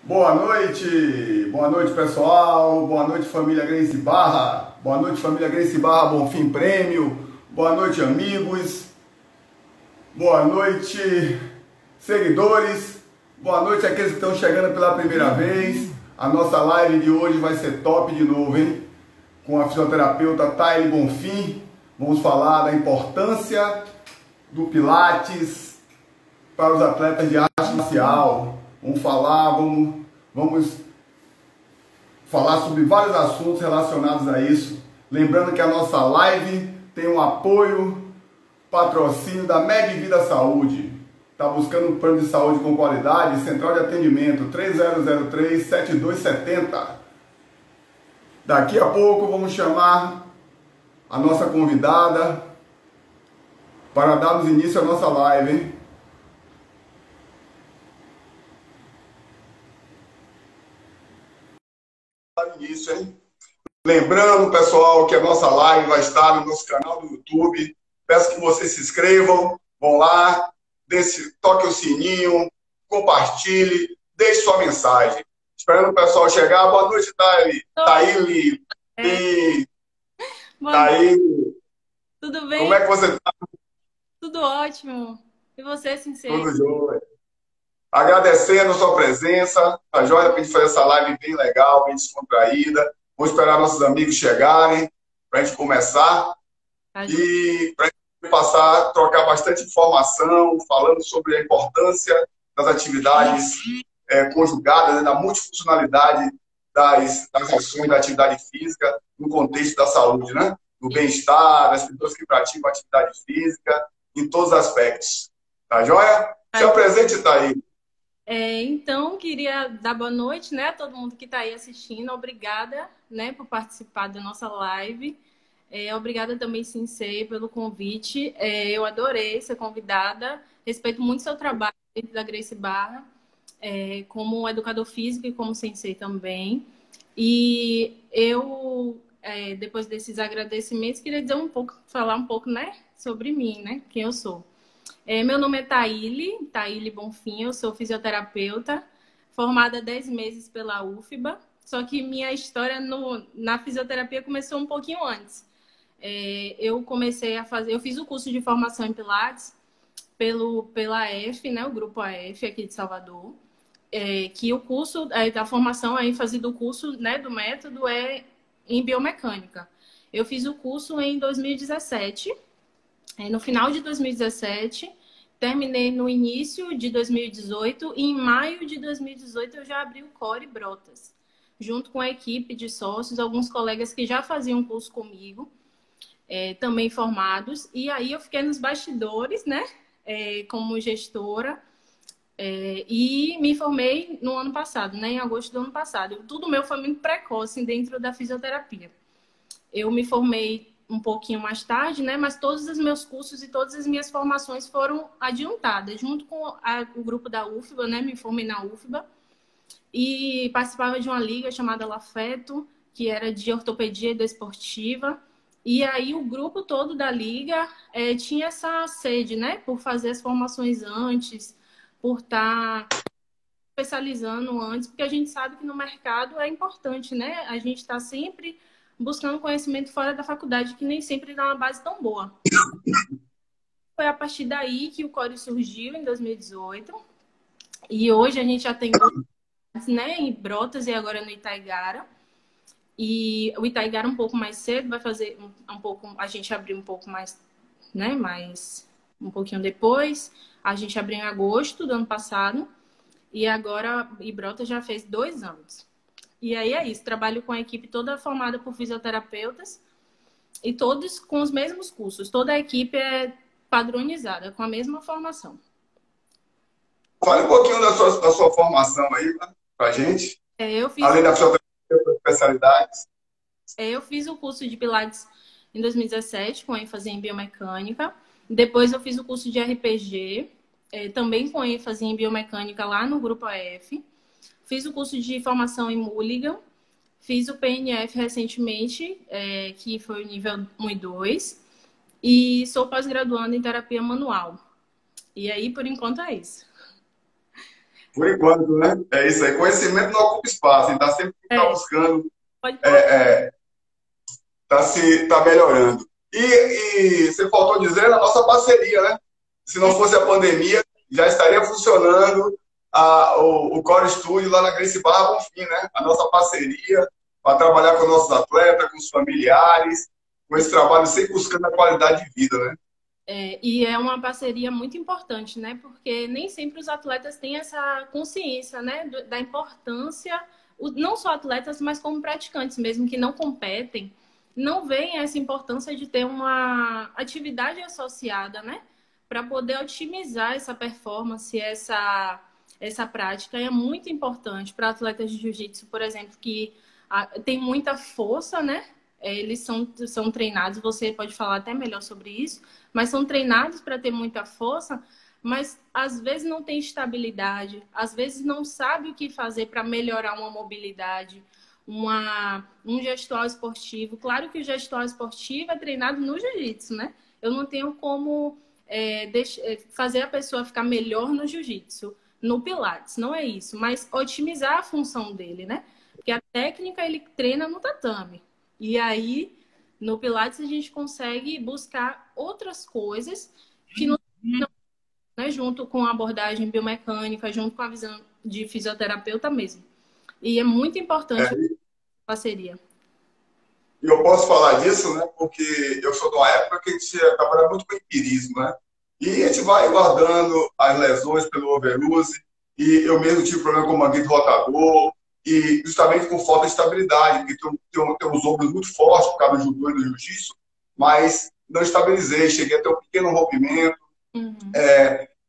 Boa noite pessoal, boa noite família Grace Barra, boa noite família Grace Barra Bonfim Prêmio, boa noite amigos, boa noite seguidores, boa noite àqueles que estão chegando pela primeira vez. A nossa live de hoje vai ser top de novo, hein? Com a fisioterapeuta Taile Bonfim, vamos falar da importância do Pilates para os atletas de arte marcial. Vamos falar sobre vários assuntos relacionados a isso. Lembrando que a nossa live tem um apoio, patrocínio da Medvida Saúde. Está buscando um plano de saúde com qualidade? Central de atendimento 3003-7270. Daqui a pouco vamos chamar a nossa convidada para darmos início à nossa live, hein? Início, hein? Lembrando, pessoal, que a nossa live vai estar no nosso canal do YouTube. Peço que vocês se inscrevam, vão lá, toque o sininho, compartilhe, deixe sua mensagem. Esperando o pessoal chegar. Boa noite, Taile. Taile. Tudo bem? Como é que você está? Tudo ótimo. E você, Sincero? Tudo jóia. Agradecendo a sua presença, tá joia? Para a gente fazer essa live bem legal, bem descontraída. Vou esperar nossos amigos chegarem para a gente começar e para a gente passar, trocar bastante informação, falando sobre a importância das atividades conjugadas, né, da multifuncionalidade das ações da atividade física no contexto da saúde, né? Do bem-estar, das pessoas que praticam atividade física, em todos os aspectos. Tá joia? Se apresente, Thaís. Então, queria dar boa noite, né, a todo mundo que está aí assistindo. Obrigada, né, por participar da nossa live. Obrigada também, Sincero, pelo convite. Eu adorei ser convidada. Respeito muito seu trabalho dentro da Grace Barra, como educador físico e como sensei também. E eu, depois desses agradecimentos, queria falar um pouco, né, sobre mim, né, quem eu sou. Meu nome é Taile Bonfim, eu sou fisioterapeuta, formada há 10 meses pela UFBA, só que minha história na fisioterapia começou um pouquinho antes. Eu fiz o curso de formação em Pilates pela AF, né, o grupo AF aqui de Salvador, que o curso, da formação, a ênfase do curso, né, do método é em biomecânica. Eu fiz o curso em 2017, no final de 2017, terminei no início de 2018 e em maio de 2018 eu já abri o Core Brotas, junto com a equipe de sócios, alguns colegas que já faziam curso comigo, também formados. E aí eu fiquei nos bastidores, né, como gestora, e me formei no ano passado, né, em agosto do ano passado. Tudo meu foi muito precoce dentro da fisioterapia. Eu me formei um pouquinho mais tarde, né? Mas todos os meus cursos e todas as minhas formações foram adiantadas, junto com o grupo da UFBA, né? Me formei na UFBA e participava de uma liga chamada Lafeto, que era de ortopedia e desportiva. E aí o grupo todo da liga tinha essa sede, né? Por fazer as formações antes, por estar especializando antes, porque a gente sabe que no mercado é importante, né? A gente está sempre buscando conhecimento fora da faculdade, que nem sempre dá uma base tão boa. Foi a partir daí que o Core surgiu, em 2018. E hoje a gente já tem né, em Brotas e agora no Itaigara. E o Itaigara um pouco mais cedo, vai fazer um pouco... A gente abriu um pouco mais, né, mais um pouquinho depois. A gente abriu em agosto do ano passado. E agora Brotas já fez 2 anos. E aí é isso, trabalho com a equipe toda formada por fisioterapeutas e todos com os mesmos cursos. Toda a equipe é padronizada, com a mesma formação. Fale um pouquinho da sua formação aí, né, pra gente. Além da fisioterapia, especialidades. Eu fiz o curso de Pilates em 2017, com ênfase em biomecânica. Depois eu fiz o curso de RPG, também com ênfase em biomecânica lá no Grupo AF. Fiz o curso de formação em Mulligan, fiz o PNF recentemente, que foi o nível 1 e 2, e sou pós-graduanda em terapia manual. E aí, por enquanto, é isso. Por enquanto, né? É isso aí. Conhecimento não ocupa espaço, a gente está sempre tá É, buscando, pode falar. tá melhorando. E você faltou dizer a nossa parceria, né? Se não É, fosse a pandemia, já estaria funcionando o Core Studio lá na Gracie Barra Bonfim, né? A nossa parceria para trabalhar com nossos atletas, com os familiares, com esse trabalho sempre buscando a qualidade de vida, né? e é uma parceria muito importante, né? Porque nem sempre os atletas têm essa consciência, né? Da importância, não só atletas, mas como praticantes mesmo, que não competem, não veem essa importância de ter uma atividade associada, né? Para poder otimizar essa performance, essa prática. E é muito importante para atletas de jiu-jitsu, por exemplo, que tem muita força, né? Eles são treinados, você pode falar até melhor sobre isso, mas são treinados para ter muita força, mas às vezes não tem estabilidade, às vezes não sabe o que fazer para melhorar uma mobilidade, um gestual esportivo. Claro que o gestual esportivo é treinado no jiu-jitsu, né? Eu não tenho como fazer a pessoa ficar melhor no jiu-jitsu, no Pilates, não é isso, mas otimizar a função dele, né? Porque a técnica ele treina no tatame. E aí, no Pilates, a gente consegue buscar outras coisas que não, né, junto com a abordagem biomecânica, junto com a visão de fisioterapeuta mesmo. E é muito importante a parceria. E eu posso falar disso, né? Porque eu sou de uma época que a gente trabalha muito com empirismo, né? E a gente vai guardando as lesões pelo overuse, e eu mesmo tive problema com manguito rotador, e justamente com falta de estabilidade, porque tem os ombros muito fortes por causa do judô e do jiu-jitsu, mas não estabilizei, cheguei a ter um pequeno rompimento, Uhum.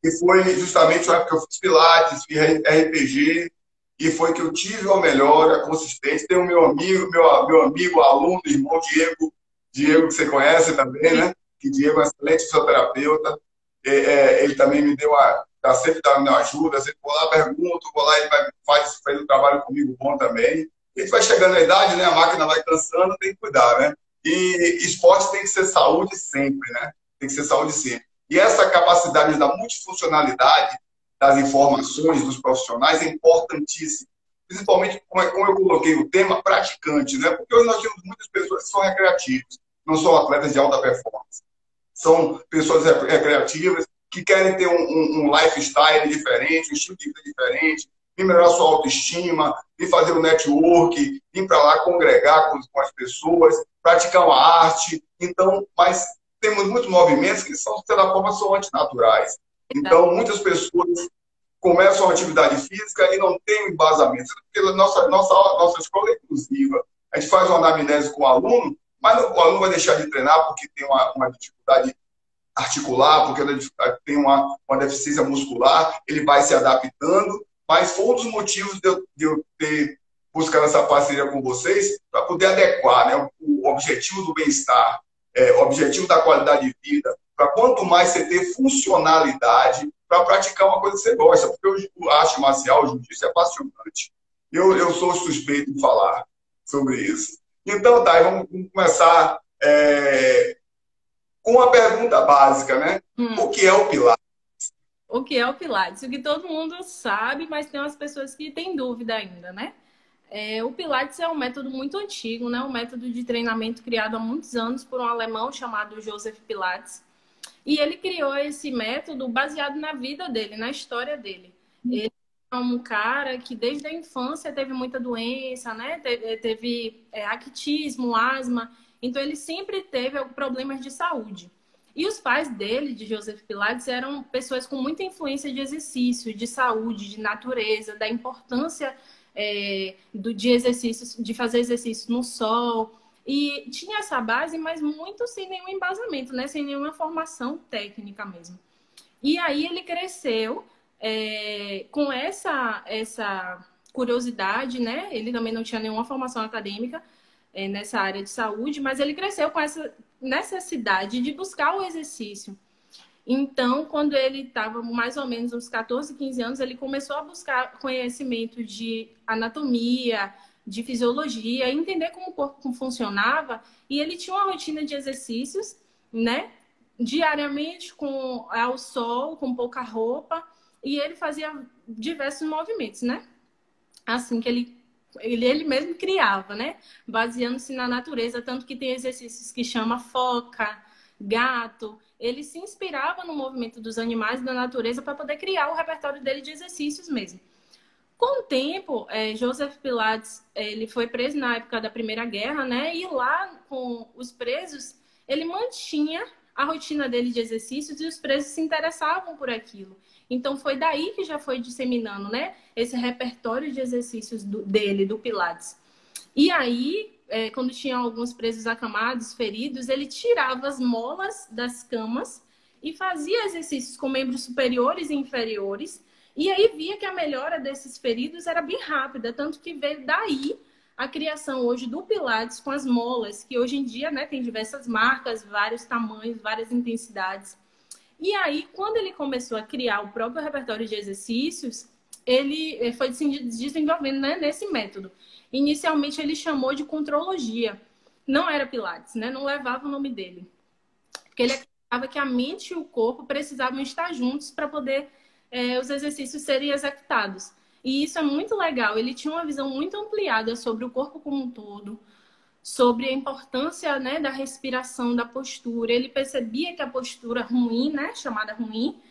e foi justamente a época que eu fiz Pilates, fiz RPG, e foi que eu tive uma melhora consistente. Tem o meu amigo, aluno, irmão Diego, que você conhece também, né? Que Diego é um excelente fisioterapeuta. Ele também me deu tá sempre dando ajuda. Sempre vou lá, pergunto, vou lá, ele faz um trabalho comigo bom também. A gente vai chegando na idade, né? A máquina vai cansando, tem que cuidar, né? E esporte tem que ser saúde sempre, né? Tem que ser saúde sempre. E essa capacidade da multifuncionalidade das informações dos profissionais é importantíssima. Principalmente, como eu coloquei o tema, praticante, né? Porque hoje nós temos muitas pessoas que são recreativas, não são atletas de alta performance. São pessoas recreativas que querem ter um lifestyle diferente, um estilo de vida diferente, vir melhorar sua autoestima, vir fazer um network, vir para lá congregar com as pessoas, praticar uma arte. Então, mas temos muitos movimentos que são, de certa forma, são antinaturais. Então, muitas pessoas começam a atividade física e não tem um embasamento. Porque nossa escola é inclusiva. A gente faz uma anamnese com o aluno, mas o aluno vai deixar de treinar porque tem uma dificuldade articular, porque tem uma deficiência muscular, ele vai se adaptando, mas foi um dos motivos de eu ter buscado essa parceria com vocês para poder adequar, né, o objetivo do bem-estar, o objetivo da qualidade de vida, para quanto mais você ter funcionalidade para praticar uma coisa que você gosta, porque a arte marcial, o jiu-jitsu é apaixonante. Eu sou suspeito de falar sobre isso. Então, tá, vamos começar com uma pergunta básica, né? O que é o Pilates? O que é o Pilates? O que todo mundo sabe, mas tem umas pessoas que têm dúvida ainda, né? O Pilates é um método muito antigo, né? Um método de treinamento criado há muitos anos por um alemão chamado Joseph Pilates. E ele criou esse método baseado na vida dele, na história dele. Ele é um cara que desde a infância teve muita doença, né? Teve raquitismo, asma. Então ele sempre teve problemas de saúde. E os pais dele, de Joseph Pilates, eram pessoas com muita influência de exercício, de saúde, de natureza, da importância de exercícios, de fazer exercício no sol. E tinha essa base, mas muito sem nenhum embasamento, né? Sem nenhuma formação técnica mesmo. E aí ele cresceu com essa curiosidade, né? Ele também não tinha nenhuma formação acadêmica nessa área de saúde, mas ele cresceu com essa necessidade de buscar o exercício. Então, quando ele estava mais ou menos uns 14, 15 anos, ele começou a buscar conhecimento de anatomia, de fisiologia, entender como o corpo funcionava, e ele tinha uma rotina de exercícios, né? Diariamente ao sol, com pouca roupa, e ele fazia diversos movimentos, né? Assim que ele mesmo criava, né? Baseando-se na natureza, tanto que tem exercícios que chama foca, gato. Ele se inspirava no movimento dos animais da natureza para poder criar o repertório dele de exercícios mesmo. Com o tempo, Joseph Pilates, ele foi preso na época da Primeira Guerra, né? E lá, com os presos, ele mantinha a rotina dele de exercícios e os presos se interessavam por aquilo. Então, foi daí que já foi disseminando, né? Esse repertório de exercícios dele, do Pilates. E aí, quando tinha alguns presos acamados, feridos, ele tirava as molas das camas e fazia exercícios com membros superiores e inferiores. E aí via que a melhora desses feridos era bem rápida, tanto que veio daí a criação hoje do Pilates com as molas, que hoje em dia, né, tem diversas marcas, vários tamanhos, várias intensidades. E aí, quando ele começou a criar o próprio repertório de exercícios, ele foi se desenvolvendo, né, nesse método. Inicialmente, ele chamou de contrologia. Não era Pilates, né? Não levava o nome dele. Porque ele acreditava que a mente e o corpo precisavam estar juntos para poder os exercícios serem executados. E isso é muito legal. Ele tinha uma visão muito ampliada sobre o corpo como um todo, sobre a importância, né, da respiração, da postura. Ele percebia que a postura ruim, né, chamada ruim,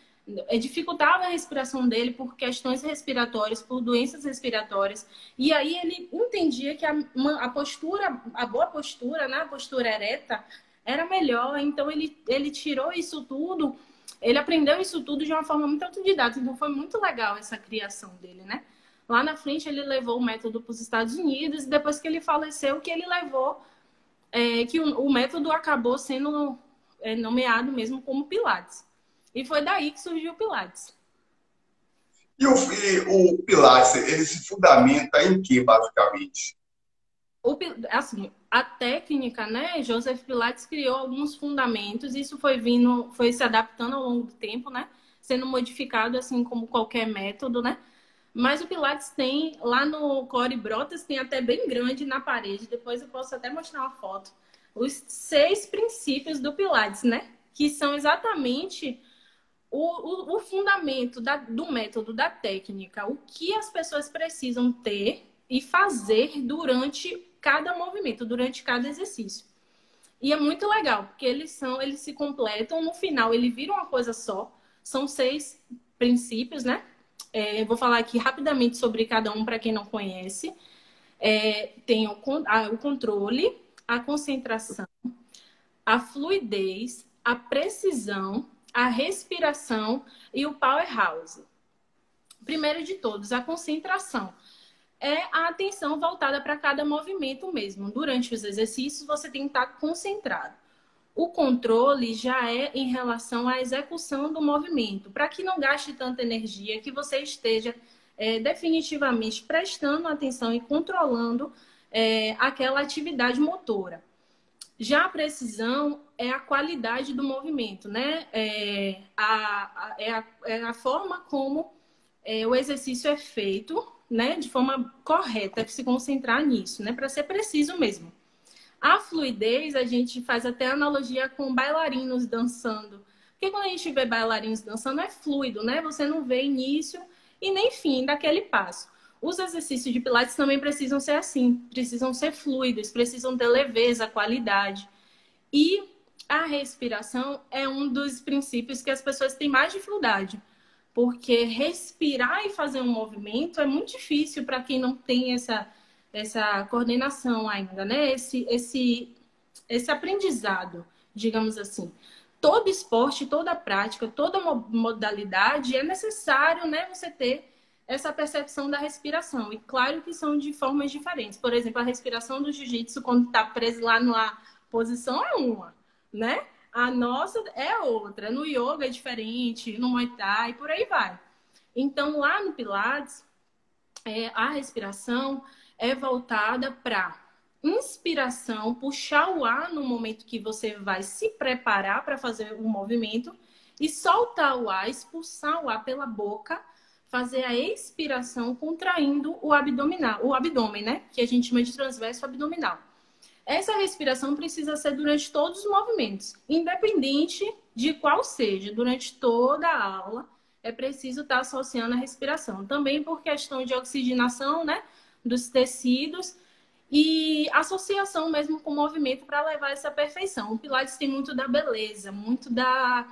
dificultava a respiração dele por questões respiratórias, por doenças respiratórias. E aí ele entendia que a postura, a boa postura, né, a postura ereta, era melhor. Então ele tirou isso tudo, ele aprendeu isso tudo de uma forma muito autodidata. Então foi muito legal essa criação dele, né? Lá na frente ele levou o método para os Estados Unidos, e depois que ele faleceu, que ele levou, que o método acabou sendo nomeado mesmo como Pilates. E foi daí que surgiu o Pilates. E o Pilates, ele se fundamenta em que, basicamente? Assim, a técnica, né? Joseph Pilates criou alguns fundamentos, isso foi se adaptando ao longo do tempo, né? Sendo modificado, assim como qualquer método, né? Mas o Pilates tem, lá no Core Brotas, tem até bem grande na parede, depois eu posso até mostrar uma foto, os 6 princípios do Pilates, né? Que são exatamente o fundamento do método, da técnica, o que as pessoas precisam ter e fazer durante cada movimento, durante cada exercício. E é muito legal, porque eles se completam, no final ele vira uma coisa só. São 6 princípios, né? Eu vou falar aqui rapidamente sobre cada um para quem não conhece. Tem o controle, a concentração, a fluidez, a precisão, a respiração e o powerhouse. Primeiro de todos, a concentração. É a atenção voltada para cada movimento mesmo. Durante os exercícios, você tem que estar concentrado. O controle já é em relação à execução do movimento, para que não gaste tanta energia, que você esteja definitivamente prestando atenção e controlando aquela atividade motora. Já a precisão é a qualidade do movimento, né? É a forma como o exercício é feito, né? De forma correta, é se concentrar nisso, né? Para ser preciso mesmo. A fluidez, a gente faz até analogia com bailarinos dançando. Porque quando a gente vê bailarinos dançando, é fluido, né? Você não vê início e nem fim daquele passo. Os exercícios de Pilates também precisam ser assim, precisam ser fluidos, precisam ter leveza, qualidade. E a respiração é um dos princípios que as pessoas têm mais dificuldade, porque respirar e fazer um movimento é muito difícil para quem não tem essa coordenação ainda, né? Esse aprendizado, digamos assim. Todo esporte, toda prática, toda modalidade é necessário, né, você ter essa percepção da respiração. E claro que são de formas diferentes. Por exemplo, a respiração do jiu-jitsu, quando está preso lá numa posição, é uma, né? A nossa é outra. No yoga é diferente, no Muay Thai, por aí vai. Então, lá no Pilates, a respiração é voltada para inspiração, puxar o ar no momento que você vai se preparar para fazer o movimento e soltar o ar, expulsar o ar pela boca, fazer a expiração contraindo o abdômen, né? Que a gente chama de transverso abdominal. Essa respiração precisa ser durante todos os movimentos, independente de qual seja, durante toda a aula. é preciso estar associando a respiração. Também por questão de oxigenação, né, dos tecidos e associação mesmo com o movimento para levar essa perfeição. O Pilates tem muito da beleza, muito da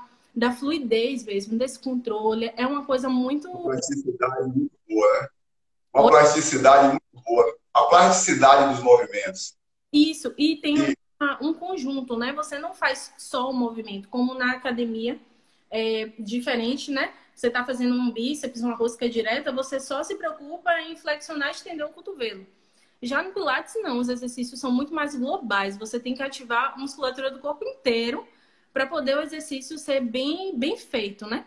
fluidez mesmo, desse controle. É uma coisa muito... Uma plasticidade muito boa, né? Uma plasticidade muito boa. A plasticidade dos movimentos. Isso, e tem um conjunto, né? Você não faz só o movimento, como na academia, diferente, né? Você está fazendo um bíceps, uma rosca direta, você só se preocupa em flexionar e estender o cotovelo. Já no Pilates, não. Os exercícios são muito mais globais. Você tem que ativar a musculatura do corpo inteiro para poder o exercício ser bem feito, né?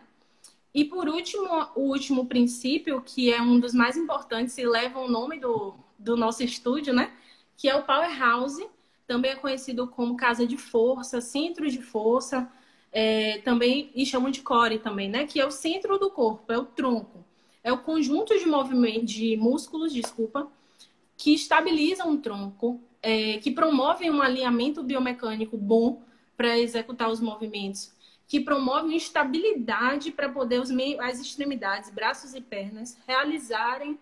E por último, o último princípio, que é um dos mais importantes e leva o nome do nosso estúdio, né? Que é o Powerhouse. Também é conhecido como casa de força, centro de força. Também, e chamam de core também, né? Que é o centro do corpo, é o tronco. É o conjunto de movimentos, de músculos, desculpa, que estabilizam o tronco, que promovem um alinhamento biomecânico bom para executar os movimentos, que promovem estabilidade para poder as extremidades, braços e pernas, realizarem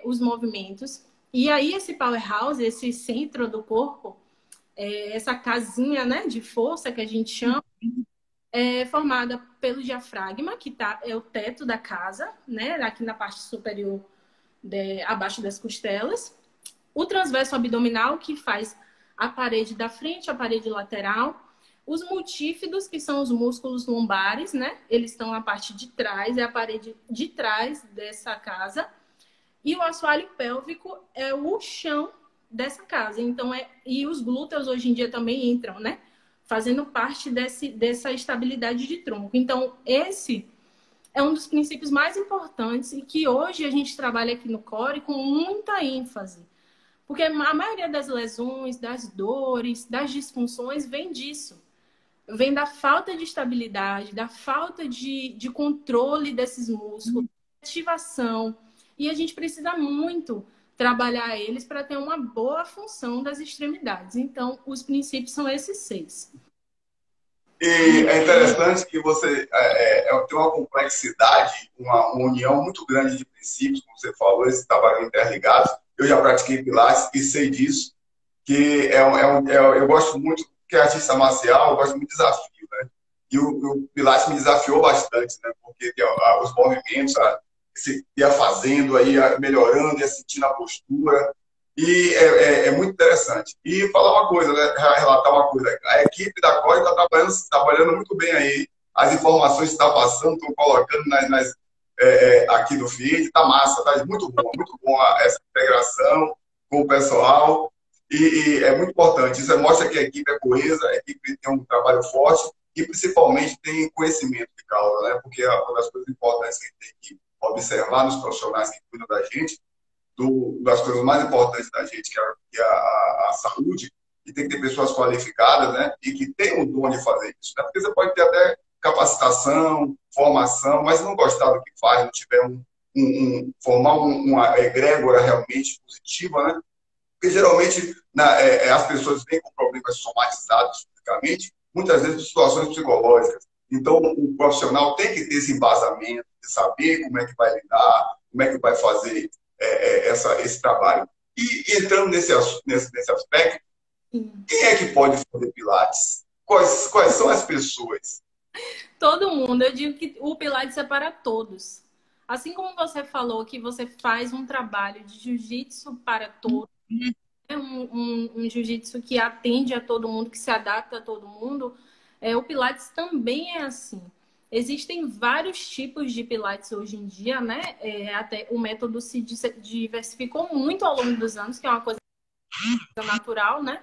os movimentos. E aí esse powerhouse, esse centro do corpo, essa casinha, né, de força que a gente chama, é formada pelo diafragma, que é o teto da casa, né, aqui na parte superior, abaixo das costelas. O transverso abdominal, que faz a parede da frente, a parede lateral. Os multífidos, que são os músculos lombares, né? Eles estão na parte de trás, é a parede de trás dessa casa. E o assoalho pélvico é o chão dessa casa. Então, e os glúteos hoje em dia também entram, né? Fazendo parte dessa estabilidade de tronco. Então, esse é um dos princípios mais importantes e que hoje a gente trabalha aqui no Core com muita ênfase. Porque a maioria das lesões, das dores, das disfunções vem disso. Vem da falta de estabilidade, da falta de controle desses músculos, ativação. E a gente precisa muito trabalhar eles para ter uma boa função das extremidades. Então, os princípios são esses 6. E é interessante que você tem uma complexidade, uma união muito grande de princípios, como você falou, esses trabalham interligados. Eu já pratiquei Pilates e sei disso, que eu gosto muito, que é artista marcial, eu gosto muito de desafio, né? E o Pilates me desafiou bastante, né? Porque os movimentos, você ia fazendo, aí melhorando, ia sentindo a postura. E é muito interessante. E falar uma coisa, né? Relatar uma coisa. A equipe da Core está trabalhando muito bem aí. As informações que está passando, estão colocando aqui no feed. Está massa, está muito bom essa integração com o pessoal. E é muito importante. Isso mostra que a equipe é coesa, a equipe tem um trabalho forte e principalmente tem conhecimento de causa, né? Porque uma das coisas importantes que a gente tem que observar nos profissionais que cuidam da gente, das coisas mais importantes da gente, que é a saúde, e tem que ter pessoas qualificadas, né? E que tem o dom de fazer isso, né? Porque você pode ter até capacitação, formação, mas se não gostar do que faz, não tiver formar uma egrégora realmente positiva, né? Porque geralmente as pessoas vêm com problemas somatizados fisicamente, muitas vezes de situações psicológicas. Então, o profissional tem que ter esse embasamento de saber como é que vai lidar, como é que vai fazer esse trabalho. E entrando nesse aspecto, quem é que pode fazer Pilates? Quais são as pessoas? Todo mundo. Eu digo que o Pilates é para todos. Assim como você falou que você faz um trabalho de jiu-jitsu para todos, um jiu-jitsu que atende a todo mundo, que se adapta a todo mundo, o Pilates também é assim. Existem vários tipos de Pilates hoje em dia, né? Até o método se diversificou muito ao longo dos anos, que é uma coisa natural, né?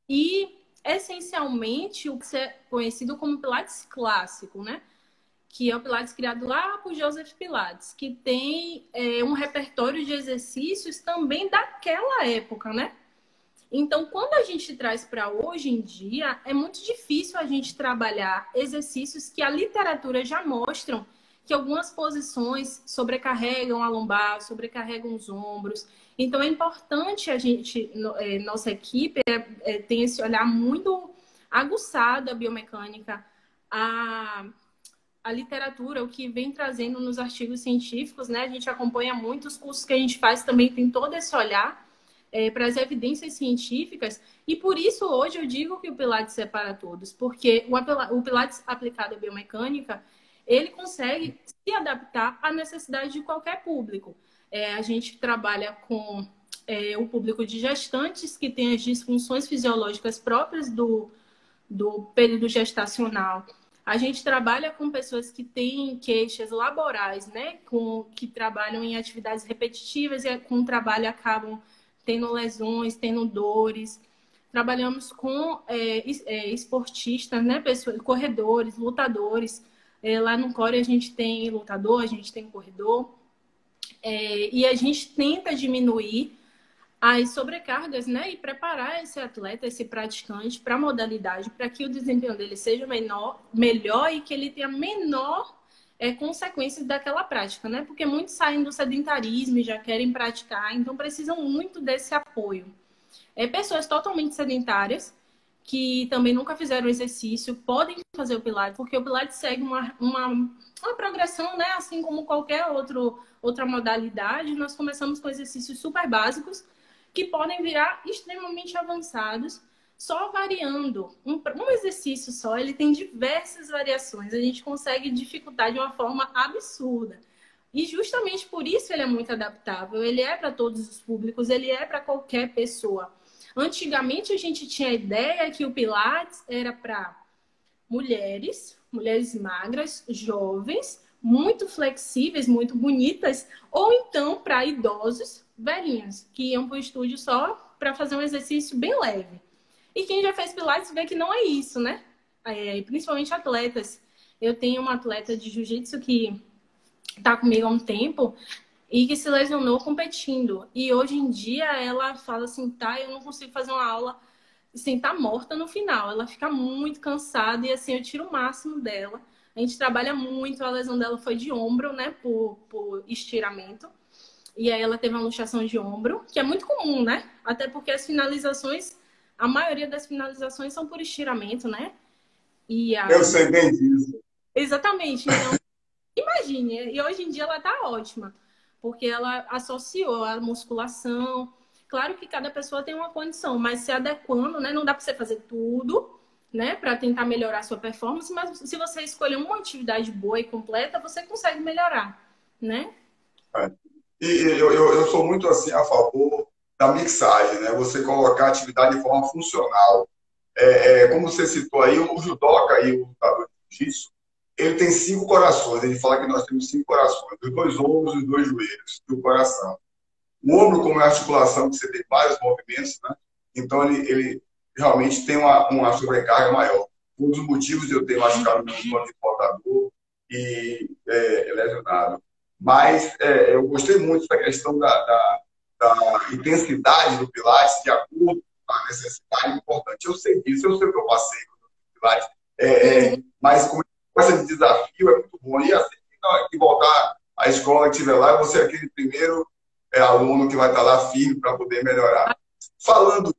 E, essencialmente, o que é conhecido como Pilates clássico, né? Que é o Pilates criado lá por Joseph Pilates, que tem um repertório de exercícios também daquela época, né? Então, quando a gente traz para hoje em dia, é muito difícil a gente trabalhar exercícios que a literatura já mostram que algumas posições sobrecarregam a lombar, sobrecarregam os ombros. Então, é importante a gente, nossa equipe, tem esse olhar muito aguçado à biomecânica, a a literatura, o que vem trazendo nos artigos científicos, né? A gente acompanha muitos cursos que a gente faz também tem todo esse olhar para as evidências científicas, e por isso hoje eu digo que o Pilates é para todos, porque o Pilates aplicado à biomecânica, ele consegue se adaptar à necessidade de qualquer público. A gente trabalha com o público de gestantes que tem as disfunções fisiológicas próprias do período gestacional. A gente trabalha com pessoas que têm queixas laborais, né? Que trabalham em atividades repetitivas e com o trabalho acabam tendo lesões, tendo dores. Trabalhamos com esportistas, né? Pessoas, corredores, lutadores. Lá no Core a gente tem lutador, a gente tem corredor. E a gente tenta diminuir as sobrecargas, né? E preparar esse atleta, esse praticante para a modalidade, para que o desempenho dele seja melhor e que ele tenha menor consequências daquela prática, né? Porque muitos saem do sedentarismo e já querem praticar, então precisam muito desse apoio. Pessoas totalmente sedentárias, que também nunca fizeram exercício, podem fazer o Pilates, porque o Pilates segue uma progressão, né? Assim como qualquer outra modalidade, nós começamos com exercícios super básicos, que podem virar extremamente avançados, só variando. Um exercício só, ele tem diversas variações. A gente consegue dificultar de uma forma absurda. E justamente por isso ele é muito adaptável. Ele é para todos os públicos, ele é para qualquer pessoa. Antigamente a gente tinha a ideia que o Pilates era para mulheres magras, jovens, muito flexíveis, muito bonitas, ou então para idosos velhinhos, que iam para o estúdio só para fazer um exercício bem leve. E quem já fez Pilates vê que não é isso, né? Principalmente atletas. Eu tenho uma atleta de jiu-jitsu que está comigo há um tempo e que se lesionou competindo. E hoje em dia ela fala assim, tá, eu não consigo fazer uma aula sem estar morta no final. Ela fica muito cansada e assim, eu tiro o máximo dela. A gente trabalha muito, a lesão dela foi de ombro, né, por estiramento. E aí ela teve uma luxação de ombro, que é muito comum, né? Até porque as finalizações, a maioria das finalizações são por estiramento, né? E aí... Eu sei bem disso. Exatamente. Então, imagine. E hoje em dia ela tá ótima, porque ela associou a musculação. Claro que cada pessoa tem uma condição, mas se adequando, né? Não dá para você fazer tudo, né? Para tentar melhorar a sua performance, mas se você escolher uma atividade boa e completa, você consegue melhorar, né? E eu sou muito assim a favor da mixagem, né? Você colocar a atividade de forma funcional. Como você citou aí, o judoca e o lutador de jiu-jitsu, ele tem 5 corações. Ele fala que nós temos 5 corações: os 2 ombros, os 2 joelhos e o coração. O ombro, como é a articulação, que você tem vários movimentos, né? Então ele realmente tem uma sobrecarga maior. Um dos motivos de eu ter machucado meu plano de portador e lesionado. Mas eu gostei muito da questão da intensidade do Pilates, de acordo com a necessidade importante. Eu sei disso, eu sei o que eu passei com o Pilates. Mas com esse desafio é muito bom. E assim que voltar à escola, que estiver lá, eu vou ser aquele primeiro aluno que vai estar lá firme para poder melhorar. Falando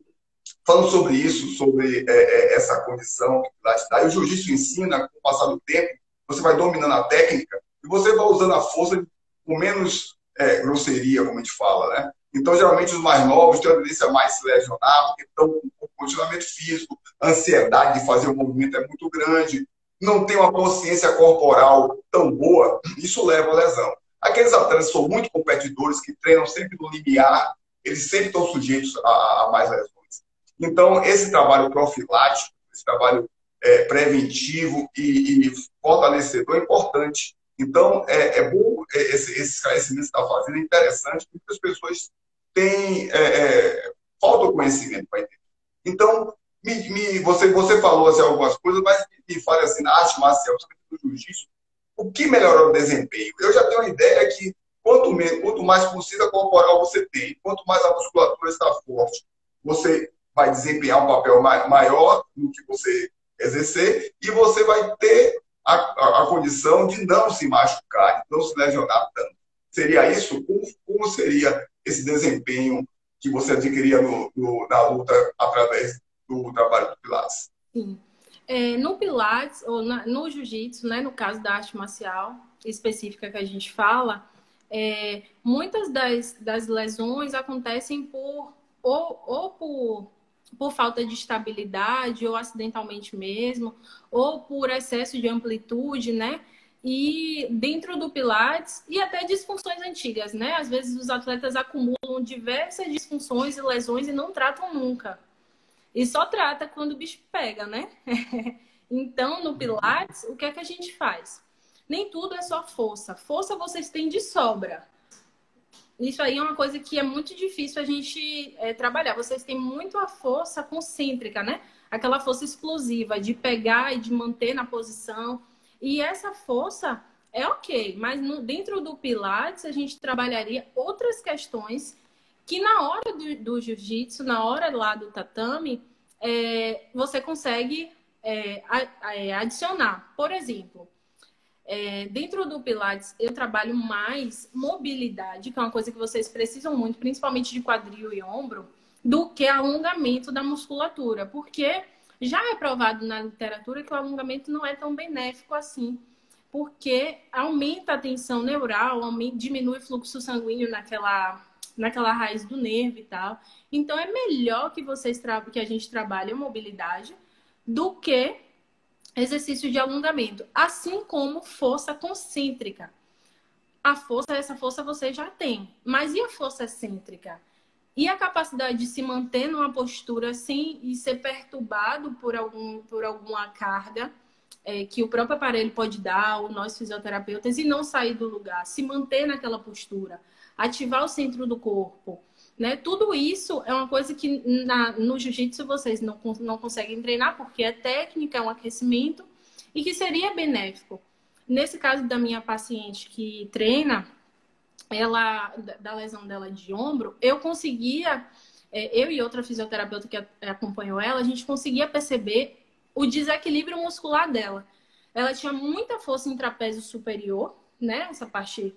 sobre isso, sobre essa condição que o Pilates dá, e o jiu-jitsu ensina, com o passar do tempo, você vai dominando a técnica e você vai usando a força com menos grosseria, como a gente fala, né? Então, geralmente, os mais novos têm a tendência a mais se lesionar, porque estão com condicionamento físico, a ansiedade de fazer o movimento é muito grande, não tem uma consciência corporal tão boa, isso leva à lesão. Aqueles atletas que são muito competidores, que treinam sempre no limiar, eles sempre estão sujeitos a mais lesões. Então, esse trabalho profilático, esse trabalho preventivo e fortalecedor é importante. Então, é bom esse esclarecimento que você está fazendo, é interessante, porque as pessoas têm falta conhecimento para entender. Então, você falou assim, algumas coisas, mas me fale assim, na arte marcial, do jiu-jitsu, o que melhora o desempenho? Eu já tenho uma ideia que quanto mais consciência corporal você tem, quanto mais a musculatura está forte, você vai desempenhar um papel maior no que você exercer e você vai ter a condição de não se machucar, de não se lesionar tanto. Seria isso? Como seria esse desempenho que você adquiria na luta através do trabalho do Pilates? Sim. No Pilates, ou no Jiu-Jitsu, né, no caso da arte marcial específica que a gente fala, muitas das lesões acontecem por falta de estabilidade, ou acidentalmente mesmo, ou por excesso de amplitude, né? E dentro do Pilates, e até disfunções antigas, né? Às vezes os atletas acumulam diversas disfunções e lesões e não tratam nunca. E só trata quando o bicho pega, né? Então, no Pilates, o que é que a gente faz? Nem tudo é só força. Força vocês têm de sobra. Isso aí é uma coisa que é muito difícil a gente trabalhar. Vocês têm muito a força concêntrica, né? Aquela força explosiva de pegar e de manter na posição. E essa força é ok, mas dentro do Pilates a gente trabalharia outras questões que na hora do jiu-jitsu, na hora lá do tatame, você consegue adicionar. Por exemplo, dentro do Pilates, eu trabalho mais mobilidade, que é uma coisa que vocês precisam muito, principalmente de quadril e ombro, do que alongamento da musculatura. Porque já é provado na literatura que o alongamento não é tão benéfico assim. Porque aumenta a tensão neural, diminui o fluxo sanguíneo naquela raiz do nervo e tal. Então, é melhor que que a gente trabalhe a mobilidade do que exercício de alongamento, assim como força concêntrica. Essa força você já tem, mas e a força excêntrica? E a capacidade de se manter numa postura sem ser perturbado por alguma carga que o próprio aparelho pode dar, ou nós fisioterapeutas, e não sair do lugar, se manter naquela postura, ativar o centro do corpo, né? Tudo isso é uma coisa que no jiu-jitsu vocês não conseguem treinar, porque é técnica, é um aquecimento, e que seria benéfico. Nesse caso da minha paciente que treina, da lesão dela de ombro, eu e outra fisioterapeuta que acompanhou ela, a gente conseguia perceber o desequilíbrio muscular dela. Ela tinha muita força em trapézio superior, né? Essa parte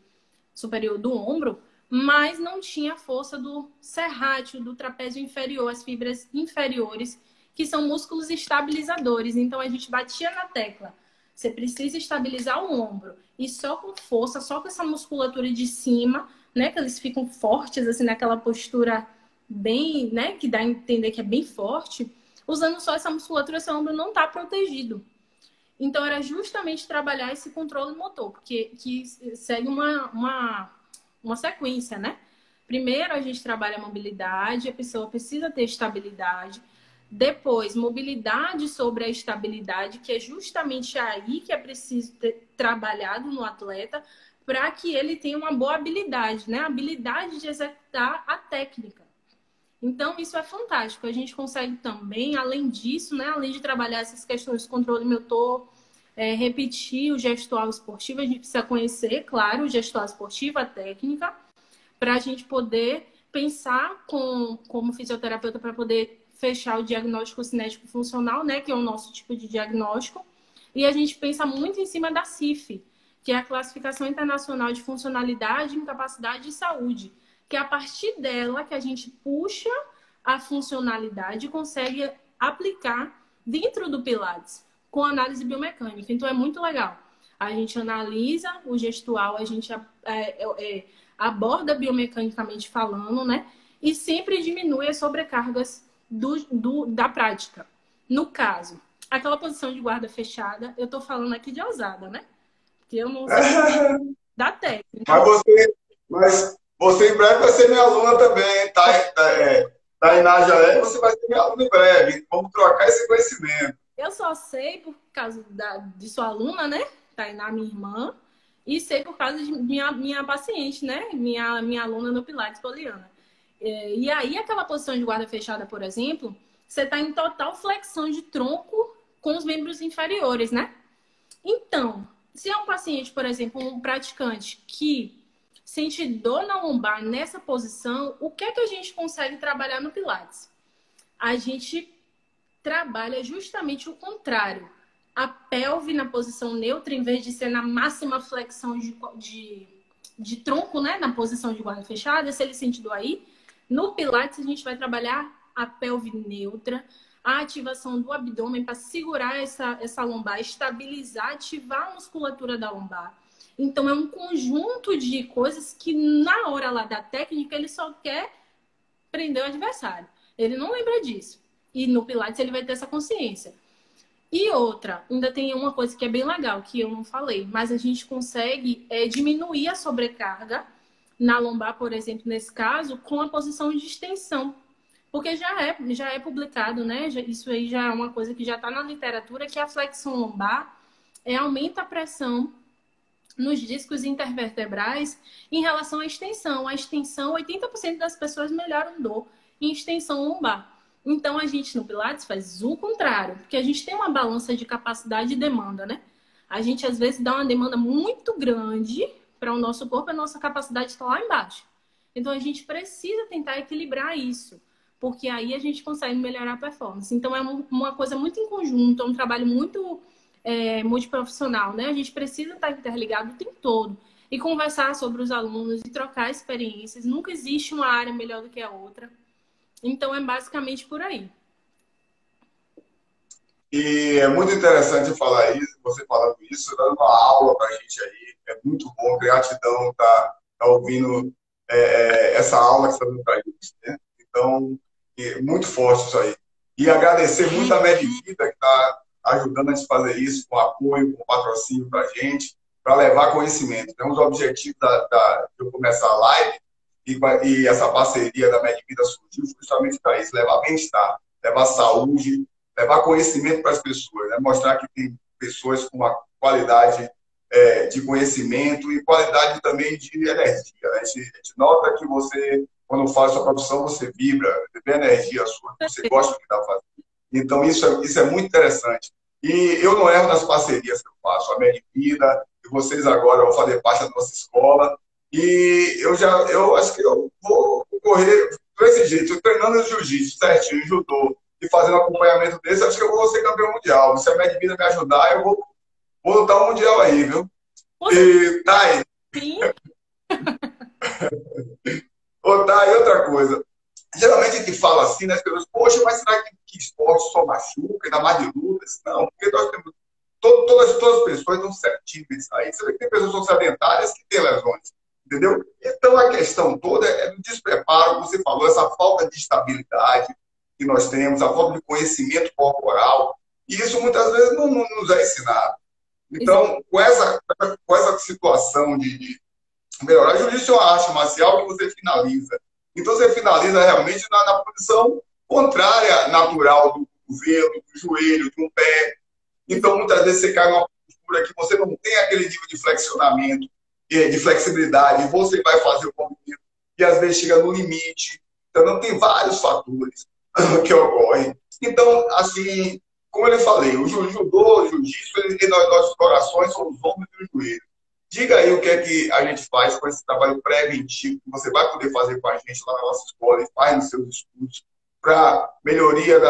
superior do ombro, mas não tinha força do serrátil, do trapézio inferior, as fibras inferiores, que são músculos estabilizadores. Então a gente batia na tecla. Você precisa estabilizar o ombro. E só com força, só com essa musculatura de cima, né? Que eles ficam fortes, assim, naquela postura bem, né? Que dá a entender que é bem forte. Usando só essa musculatura, seu ombro não está protegido. Então, era justamente trabalhar esse controle motor, que segue uma sequência, né? Primeiro, a gente trabalha a mobilidade, a pessoa precisa ter estabilidade. Depois, mobilidade sobre a estabilidade, que é justamente aí que é preciso ter trabalhado no atleta para que ele tenha uma boa habilidade, né? A habilidade de executar a técnica. Então, isso é fantástico. A gente consegue também, além disso, né? Além de trabalhar essas questões de controle motor, repetir o gestual esportivo, a gente precisa conhecer, claro, o gestual esportivo, a técnica, para a gente poder pensar como fisioterapeuta para poder fechar o diagnóstico cinético funcional, né, que é o nosso tipo de diagnóstico. E a gente pensa muito em cima da CIF, que é a Classificação Internacional de Funcionalidade, Incapacidade e Saúde, que é a partir dela que a gente puxa a funcionalidade e consegue aplicar dentro do Pilates, com análise biomecânica. Então, é muito legal. A gente analisa o gestual, a gente aborda biomecanicamente falando, né? E sempre diminui as sobrecargas da prática. No caso, aquela posição de guarda fechada, eu tô falando aqui de ousada, né? Porque eu não sei da técnica. Mas você em breve vai ser minha aluna também, tá? Tainá Jaé, você vai ser minha aluna em breve. Vamos trocar esse conhecimento. Eu só sei por causa de sua aluna, né? Tainá, minha irmã. E sei por causa de minha paciente, né? Minha aluna no Pilates, Poliana. E aí, aquela posição de guarda fechada, por exemplo, você está em total flexão de tronco com os membros inferiores, né? Então, se é um paciente, por exemplo, um praticante que sente dor na lombar nessa posição, o que é que a gente consegue trabalhar no Pilates? A gente trabalha justamente o contrário. A pelve na posição neutra, em vez de ser na máxima flexão de tronco, né? Na posição de guarda fechada, se ele sente dor aí, no Pilates a gente vai trabalhar a pelve neutra, a ativação do abdômen para segurar essa lombar, estabilizar, ativar a musculatura da lombar. Então, é um conjunto de coisas que, na hora lá da técnica, ele só quer prender o adversário. Ele não lembra disso. E no Pilates, ele vai ter essa consciência. E outra, ainda tem uma coisa que é bem legal, que eu não falei, mas a gente consegue diminuir a sobrecarga na lombar, por exemplo, nesse caso, com a posição de extensão. Porque já é publicado, né? Isso aí já é uma coisa que já está na literatura, que a flexão lombar aumenta a pressão nos discos intervertebrais em relação à extensão. A extensão, 80% das pessoas melhoram dor em extensão lombar. Então, a gente no Pilates faz o contrário, porque a gente tem uma balança de capacidade e demanda, né? A gente, às vezes, dá uma demanda muito grande para o nosso corpo e a nossa capacidade está lá embaixo. Então, a gente precisa tentar equilibrar isso, porque aí a gente consegue melhorar a performance. Então, é uma coisa muito em conjunto, é um trabalho muito multiprofissional, né? A gente precisa estar interligado o tempo todo e conversar sobre os alunos e trocar experiências. Nunca existe uma área melhor do que a outra. Então, é basicamente por aí. E é muito interessante falar isso, você falando isso, dando uma aula para a gente aí. É muito bom, gratidão tá ouvindo essa aula que você está dando para a gente, né? Então, muito forte isso aí. E agradecer muito a Medvida que está ajudando a gente fazer isso, com apoio, com patrocínio para a gente, para levar conhecimento. Então, os objetivos de eu começar a live e essa parceria da Medvida surgiu justamente para isso, levar bem-estar, levar saúde, levar conhecimento para as pessoas, né? Mostrar que tem pessoas com uma qualidade de conhecimento e qualidade também de energia. A gente nota que você, quando faz a sua profissão, você vibra, vê energia sua, você gosta do que está fazendo. Então, isso é muito interessante. E eu não erro nas parcerias que eu faço. A Medvida e vocês agora vão fazer parte da nossa escola. E eu acho que eu vou correr desse jeito, treinando jiu-jitsu certinho, judô, e fazendo acompanhamento desse, acho que eu vou ser campeão mundial. Se a Medvida me ajudar, eu vou lutar o mundial aí, viu? E tá aí. Sim. Tá aí outra coisa. Geralmente a gente fala assim, né? As pessoas, poxa, mas será que esporte só machuca, ainda mais de lutas? Não, porque nós temos. Todas as pessoas não certinho isso aí. Você vê que tem pessoas que são sedentárias que têm lesões. Entendeu? Então a questão toda é do despreparo, como você falou, essa falta de estabilidade que nós temos, a falta de conhecimento corporal. E isso muitas vezes não nos é ensinado. Então, com essa situação de melhorar, jiu-jitsu é uma arte marcial que você finaliza. Então, você finaliza realmente na posição contrária, natural do cotovelo, do joelho, de um pé. Então, muitas vezes você cai numa postura que você não tem aquele nível de flexionamento, de flexibilidade, e você vai fazer o movimento, e às vezes chega no limite. Então, não tem vários fatores que ocorrem. Então, assim, como eu falei, o judô, o jiu-jitsu, nossos corações são os ombros e os joelhos. Diga aí o que é que a gente faz com esse trabalho preventivo que você vai poder fazer com a gente lá na nossa escola e faz nos seus estudos para melhoria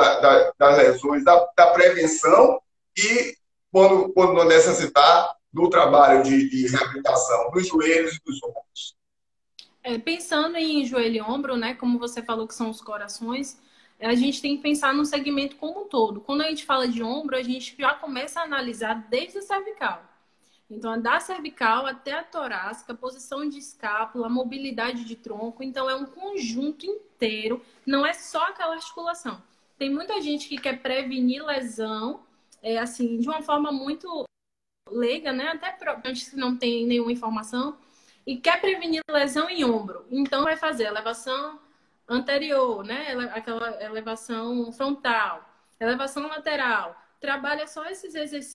das lesões, da prevenção e, quando não necessitar, do trabalho de reabilitação dos joelhos e dos ombros. Pensando em joelho e ombro, né, como você falou que são os corações, a gente tem que pensar no segmento como um todo. Quando a gente fala de ombro, a gente já começa a analisar desde a cervical. Então, da cervical até a torácica, posição de escápula, mobilidade de tronco. Então, é um conjunto inteiro, não é só aquela articulação. Tem muita gente que quer prevenir lesão, assim, de uma forma muito leiga, né? Até se não tem nenhuma informação, e quer prevenir lesão em ombro. Então, vai fazer elevação anterior, né? Aquela elevação frontal, elevação lateral. Trabalha só esses exercícios.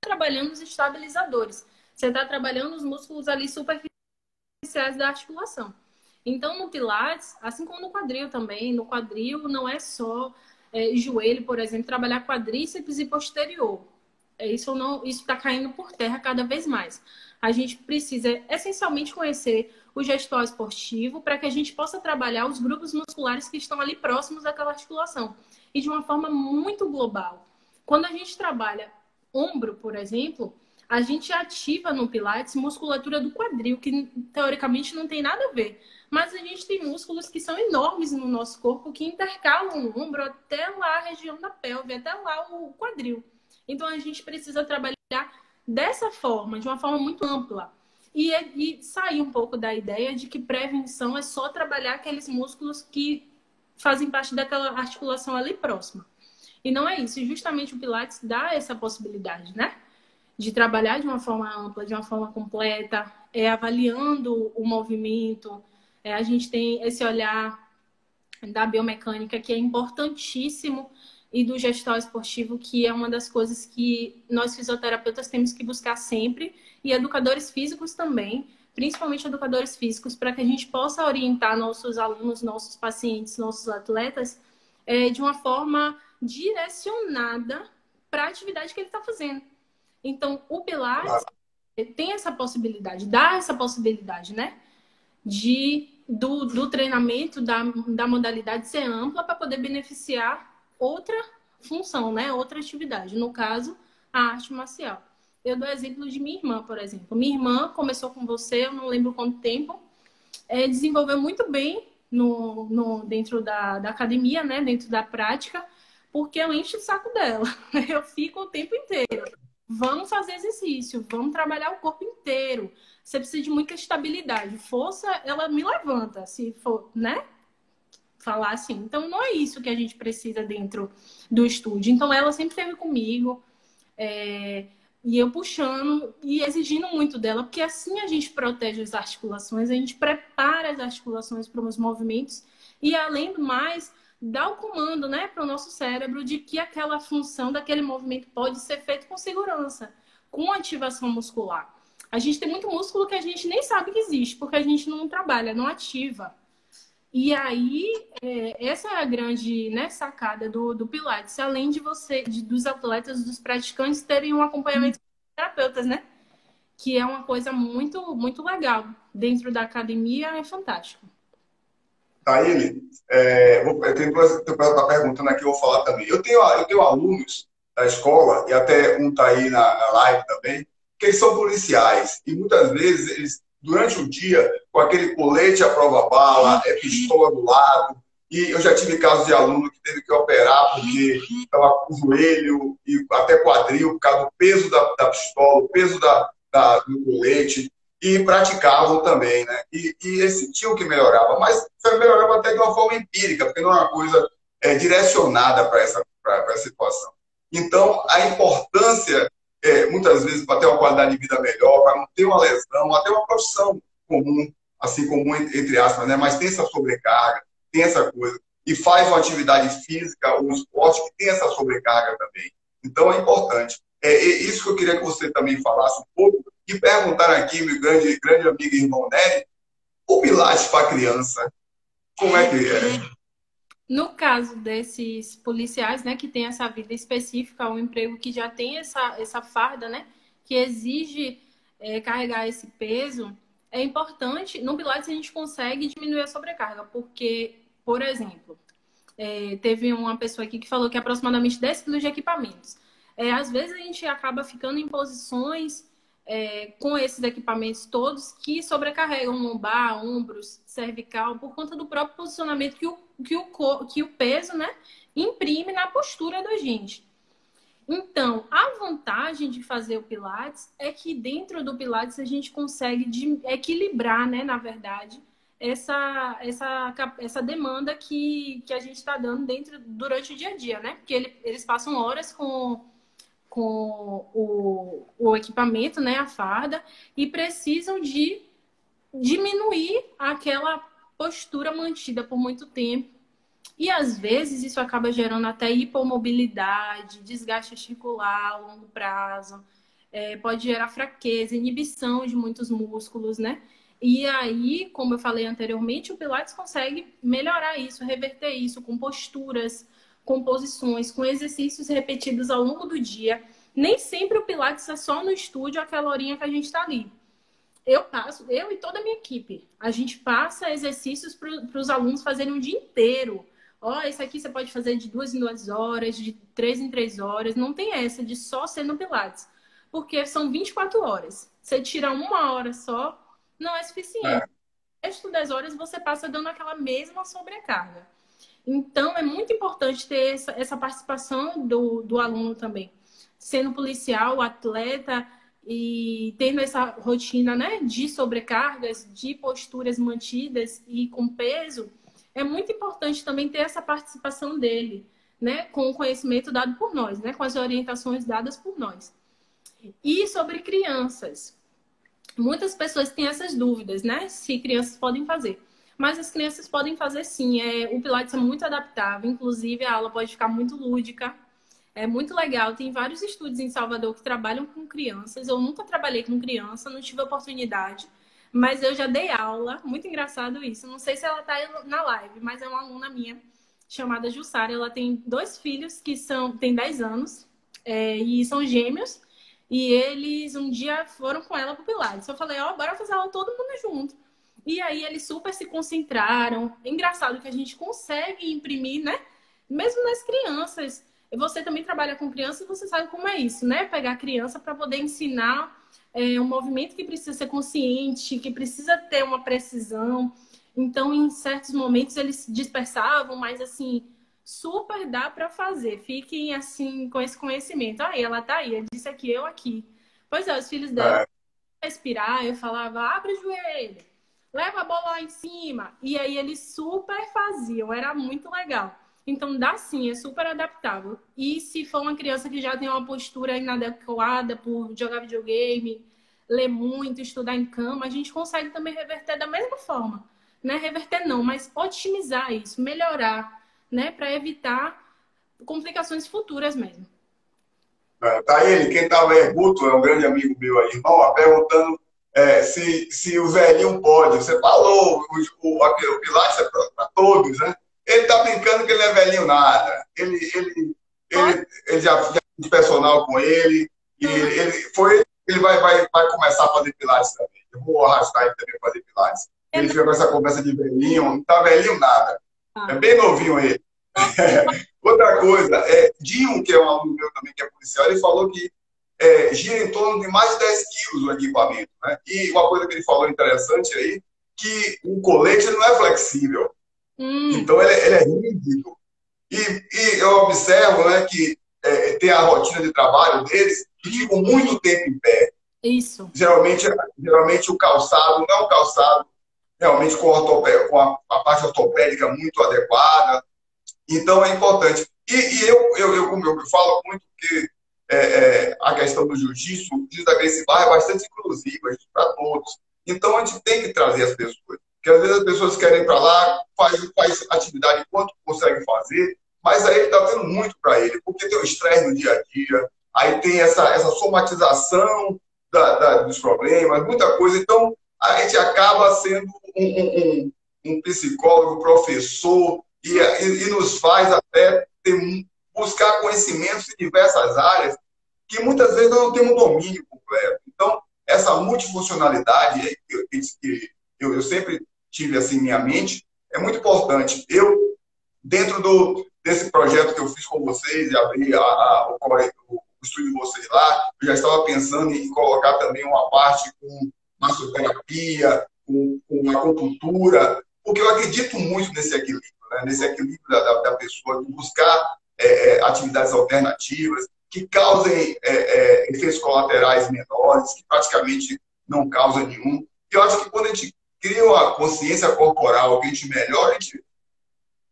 Trabalhando os estabilizadores. Você está trabalhando os músculos ali superficiais da articulação. Então, no Pilates, assim como no quadril também, no quadril não é só joelho, por exemplo, trabalhar quadríceps e posterior. Isso está caindo por terra cada vez mais. A gente precisa essencialmente conhecer o gestor esportivo para que a gente possa trabalhar os grupos musculares que estão ali próximos daquela articulação. E de uma forma muito global. Quando a gente trabalha ombro, por exemplo, A gente ativa no Pilates musculatura do quadril, que teoricamente não tem nada a ver. Mas a gente tem músculos que são enormes no nosso corpo, que intercalam o ombro até lá a região da pelve, até lá o quadril. Então a gente precisa trabalhar dessa forma, de uma forma muito ampla. E sair um pouco da ideia de que prevenção é só trabalhar aqueles músculos que fazem parte daquela articulação ali próxima. E não é isso. E justamente o Pilates dá essa possibilidade, né? De trabalhar de uma forma ampla, de uma forma completa, avaliando o movimento. A gente tem esse olhar da biomecânica que é importantíssimo e do gestual esportivo, que é uma das coisas que nós fisioterapeutas temos que buscar sempre, e educadores físicos também, principalmente educadores físicos, para que a gente possa orientar nossos alunos, nossos pacientes, nossos atletas de uma forma direcionada para a atividade que ele está fazendo. Então, o Pilates tem essa possibilidade, dá essa possibilidade, né? Do treinamento, da modalidade ser ampla para poder beneficiar outra função, né? Outra atividade. No caso, a arte marcial. Eu dou exemplo de minha irmã, por exemplo. Minha irmã começou com você, eu não lembro quanto tempo, desenvolveu muito bem dentro da academia, né? Dentro da prática, porque eu encho o saco dela. Eu fico o tempo inteiro. Vamos fazer exercício, vamos trabalhar o corpo inteiro. Você precisa de muita estabilidade. Força, ela me levanta, se for, né? Falar assim. Então, não é isso que a gente precisa dentro do estúdio. Então, ela sempre esteve comigo, e eu puxando e exigindo muito dela, porque assim a gente protege as articulações, a gente prepara as articulações para os movimentos e, além do mais, dá o comando, né, para o nosso cérebro de que aquela função daquele movimento pode ser feito com segurança, com ativação muscular. A gente tem muito músculo que a gente nem sabe que existe, porque a gente não trabalha, não ativa. E aí, essa é a grande, né, sacada do Pilates, além de dos atletas, dos praticantes terem um acompanhamento de terapeutas, né? Que é uma coisa muito, muito legal. Dentro da academia é fantástico. Taíne, eu tenho duas perguntando aqui, eu vou falar também. Eu tenho alunos da escola, e até um está aí na live também, que eles são policiais. E muitas vezes, eles, durante o dia, com aquele colete à prova-bala, pistola do lado, e eu já tive casos de aluno que teve que operar porque estava com o joelho e até quadril, por causa do peso da pistola, o peso do colete, e praticavam também, né? E eles sentiam que melhorava, mas melhorava até de uma forma empírica, porque não é uma coisa direcionada para essa situação. Então, a importância, muitas vezes, para ter uma qualidade de vida melhor, para não ter uma lesão, até uma profissão comum, assim, comum entre aspas, né? Mas tem essa sobrecarga, tem essa coisa, e faz uma atividade física ou um esporte que tem essa sobrecarga também. Então, é importante. Isso que eu queria que você também falasse um pouco, e perguntaram aqui, meu grande amigo e irmão Nery, o Pilates para criança, como é que é? No caso desses policiais, né, que tem essa vida específica, um emprego que já tem essa farda, né, que exige carregar esse peso, é importante. No Pilates a gente consegue diminuir a sobrecarga, porque, por exemplo, teve uma pessoa aqui que falou que aproximadamente 10 quilos de equipamentos. Às vezes a gente acaba ficando em posições com esses equipamentos todos que sobrecarregam lombar, ombros, cervical, por conta do próprio posicionamento que o peso, né, imprime na postura da gente. Então, a vantagem de fazer o Pilates é que dentro do Pilates a gente consegue equilibrar, né, na verdade, essa demanda que a gente está dando durante o dia a dia, né? Porque eles passam horas com o equipamento, né, a farda, e precisam de diminuir aquela postura mantida por muito tempo. E às vezes isso acaba gerando até hipomobilidade, desgaste articular a longo prazo, pode gerar fraqueza, inibição de muitos músculos, né? E aí, como eu falei anteriormente, o Pilates consegue melhorar isso, reverter isso com posturas, com posições, com exercícios repetidos ao longo do dia. Nem sempre o Pilates é só no estúdio, aquela horinha que a gente está ali. Eu e toda a minha equipe, a gente passa exercícios para os alunos fazerem o dia inteiro. Esse aqui você pode fazer de 2 em 2 horas, de 3 em 3 horas. Não tem essa de só ser no Pilates. porque são 24 horas. Você tira 1 hora só, não é suficiente. O resto das horas você passa dando aquela mesma sobrecarga. Então, é muito importante ter essa participação do aluno também. Sendo policial, atleta e tendo essa rotina, né, de sobrecargas, de posturas mantidas e com peso, é muito importante também ter essa participação dele, né, com o conhecimento dado por nós, né, com as orientações dadas por nós. E sobre crianças. Muitas pessoas têm essas dúvidas, né, se crianças podem fazer. Mas as crianças podem fazer sim. O Pilates é muito adaptável, inclusive a aula pode ficar muito lúdica. É muito legal. Tem vários estúdios em Salvador que trabalham com crianças. Eu nunca trabalhei com criança, não tive oportunidade, mas eu já dei aula. Muito engraçado isso. Não sei se ela está na live, mas é uma aluna minha chamada Jussara. Ela tem 2 filhos que têm 10 anos e são gêmeos. E eles um dia foram com ela pro Pilates. Eu falei, bora fazer aula todo mundo junto. E aí eles super se concentraram. É engraçado que a gente consegue imprimir, né? Mesmo nas crianças. Você também trabalha com criança e você sabe como é isso, né? Pegar a criança para poder ensinar um movimento que precisa ser consciente, que precisa ter uma precisão. Então, em certos momentos, eles se dispersavam, mas assim, super dá para fazer. Fiquem assim com esse conhecimento. Aí, ela tá aí, eu disse aqui, eu aqui. Pois é, os filhos dela respirar, eu falava, abre o joelho, leva a bola lá em cima. E aí eles super faziam, era muito legal. Então dá sim, é super adaptável. E se for uma criança que já tem uma postura inadequada por jogar videogame, ler muito, estudar em cama, a gente consegue também reverter da mesma forma. Né? Reverter não, mas otimizar isso, melhorar, né? Para evitar complicações futuras mesmo. Tá ele, quem estava aí, Guto, é um grande amigo meu aí, irmão, perguntando se o velhinho pode. Você falou, o Pilates é para todos, né? Ele tá brincando que ele não é velhinho nada. Ele já fez personal com ele, e ele vai começar a fazer Pilates também. Eu vou arrastar ele também a fazer Pilates. Ele fica com essa conversa de velhinho, não tá velhinho nada. É bem novinho ele. Outra coisa, Dinho, que é um aluno meu também, que é policial, ele falou que gira em torno de mais de 10 quilos o equipamento. Né? E uma coisa que ele falou interessante aí, que o colete não é flexível. Então, ele é rígido. E eu observo, né, que tem a rotina de trabalho deles e ficam muito tempo em pé. Isso. Geralmente o calçado não é um calçado realmente com a parte ortopédica muito adequada. Então, é importante. E eu falo muito que a questão do jiu-jitsu, o jiu-jitsu da Gracie Barra é bastante inclusiva para todos. Então, a gente tem que trazer as pessoas. Porque, às vezes, as pessoas querem ir para lá, faz atividade quanto conseguem fazer, mas aí está tendo muito para ele, porque tem o estresse no dia a dia, aí tem essa somatização dos problemas, muita coisa. Então, a gente acaba sendo um psicólogo, professor, e nos faz até buscar conhecimentos em diversas áreas que muitas vezes nós não temos domínio completo. Então, essa multifuncionalidade que eu sempre tive assim em minha mente é muito importante. Eu, dentro desse projeto que eu fiz com vocês, e abri o estúdio de vocês lá, eu já estava pensando em colocar também uma parte com massoterapia, com acupuntura, porque eu acredito muito nesse equilíbrio, né? Nesse equilíbrio da pessoa, de buscar atividades alternativas que causem efeitos colaterais menores, que praticamente não causam nenhum. E eu acho que quando a gente cria uma consciência corporal, que a gente melhora, a gente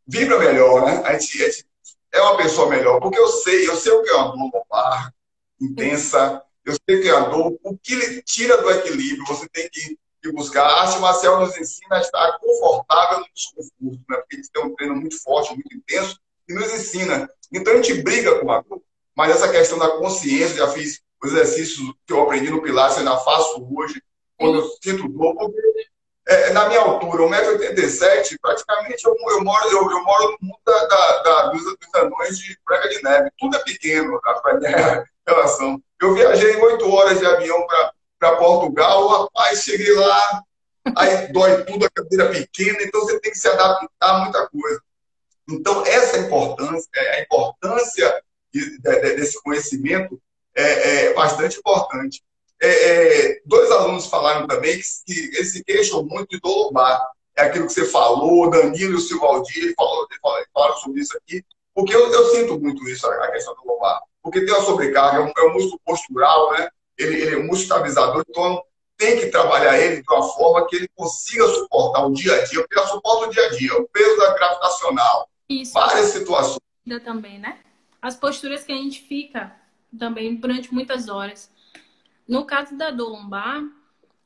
vibra melhor, né? A gente é uma pessoa melhor, porque eu sei o que é uma dor lombar intensa, eu sei o que é uma dor, o que ele tira do equilíbrio, você tem que buscar. A arte marcial nos ensina a estar confortável no desconforto, né? Porque a gente tem um treino muito forte, muito intenso, e nos ensina. Então a gente briga com a dor. Mas essa questão da consciência, já fiz os exercícios que eu aprendi no Pilates, eu ainda faço hoje, quando eu sinto dor, porque na minha altura, 1,87 m, praticamente eu moro no mundo dos anões de Branca de Neve. Tudo é pequeno, a minha relação. Eu viajei 8 horas de avião para Portugal, rapaz, cheguei lá, aí dói tudo, a cadeira pequena, então você tem que se adaptar a muita coisa. Então, essa importância, a importância desse conhecimento é bastante importante. Dois alunos falaram também que eles se queixam muito de dor lombar. É aquilo que você falou, o Danilo e o Silvaldir falaram sobre isso aqui, porque eu sinto muito isso, a questão do lombar. Porque tem uma sobrecarga, é um músculo postural, né? Ele é um músculo estabilizador, então tem que trabalhar ele de uma forma que ele consiga suportar o dia a dia, porque ele suporta o dia a dia, o peso da gravitacional, Isso, várias situações. também, né? As posturas que a gente fica também durante muitas horas. No caso da dor lombar,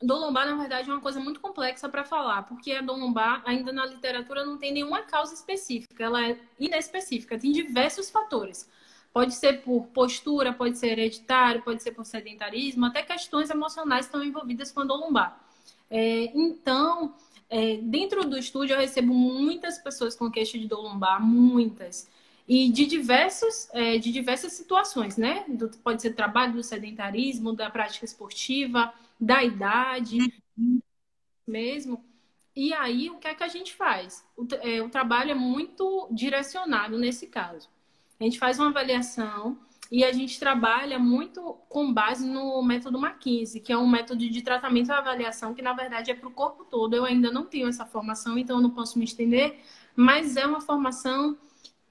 na verdade, é uma coisa muito complexa para falar, porque a dor lombar, ainda na literatura, não tem nenhuma causa específica, ela é inespecífica, tem diversos fatores. Pode ser por postura, pode ser hereditário, pode ser por sedentarismo, até questões emocionais estão envolvidas com a dor lombar. Então, dentro do estúdio, eu recebo muitas pessoas com queixa de dor lombar, muitas. E de diversas situações, né? Pode ser trabalho, do sedentarismo, da prática esportiva, da idade mesmo. E aí, o que é que a gente faz? O trabalho é muito direcionado nesse caso. A gente faz uma avaliação e a gente trabalha muito com base no método McKinsey, que é um método de tratamento e avaliação que, na verdade, é para o corpo todo. Eu ainda não tenho essa formação, então eu não posso me estender, mas é uma formação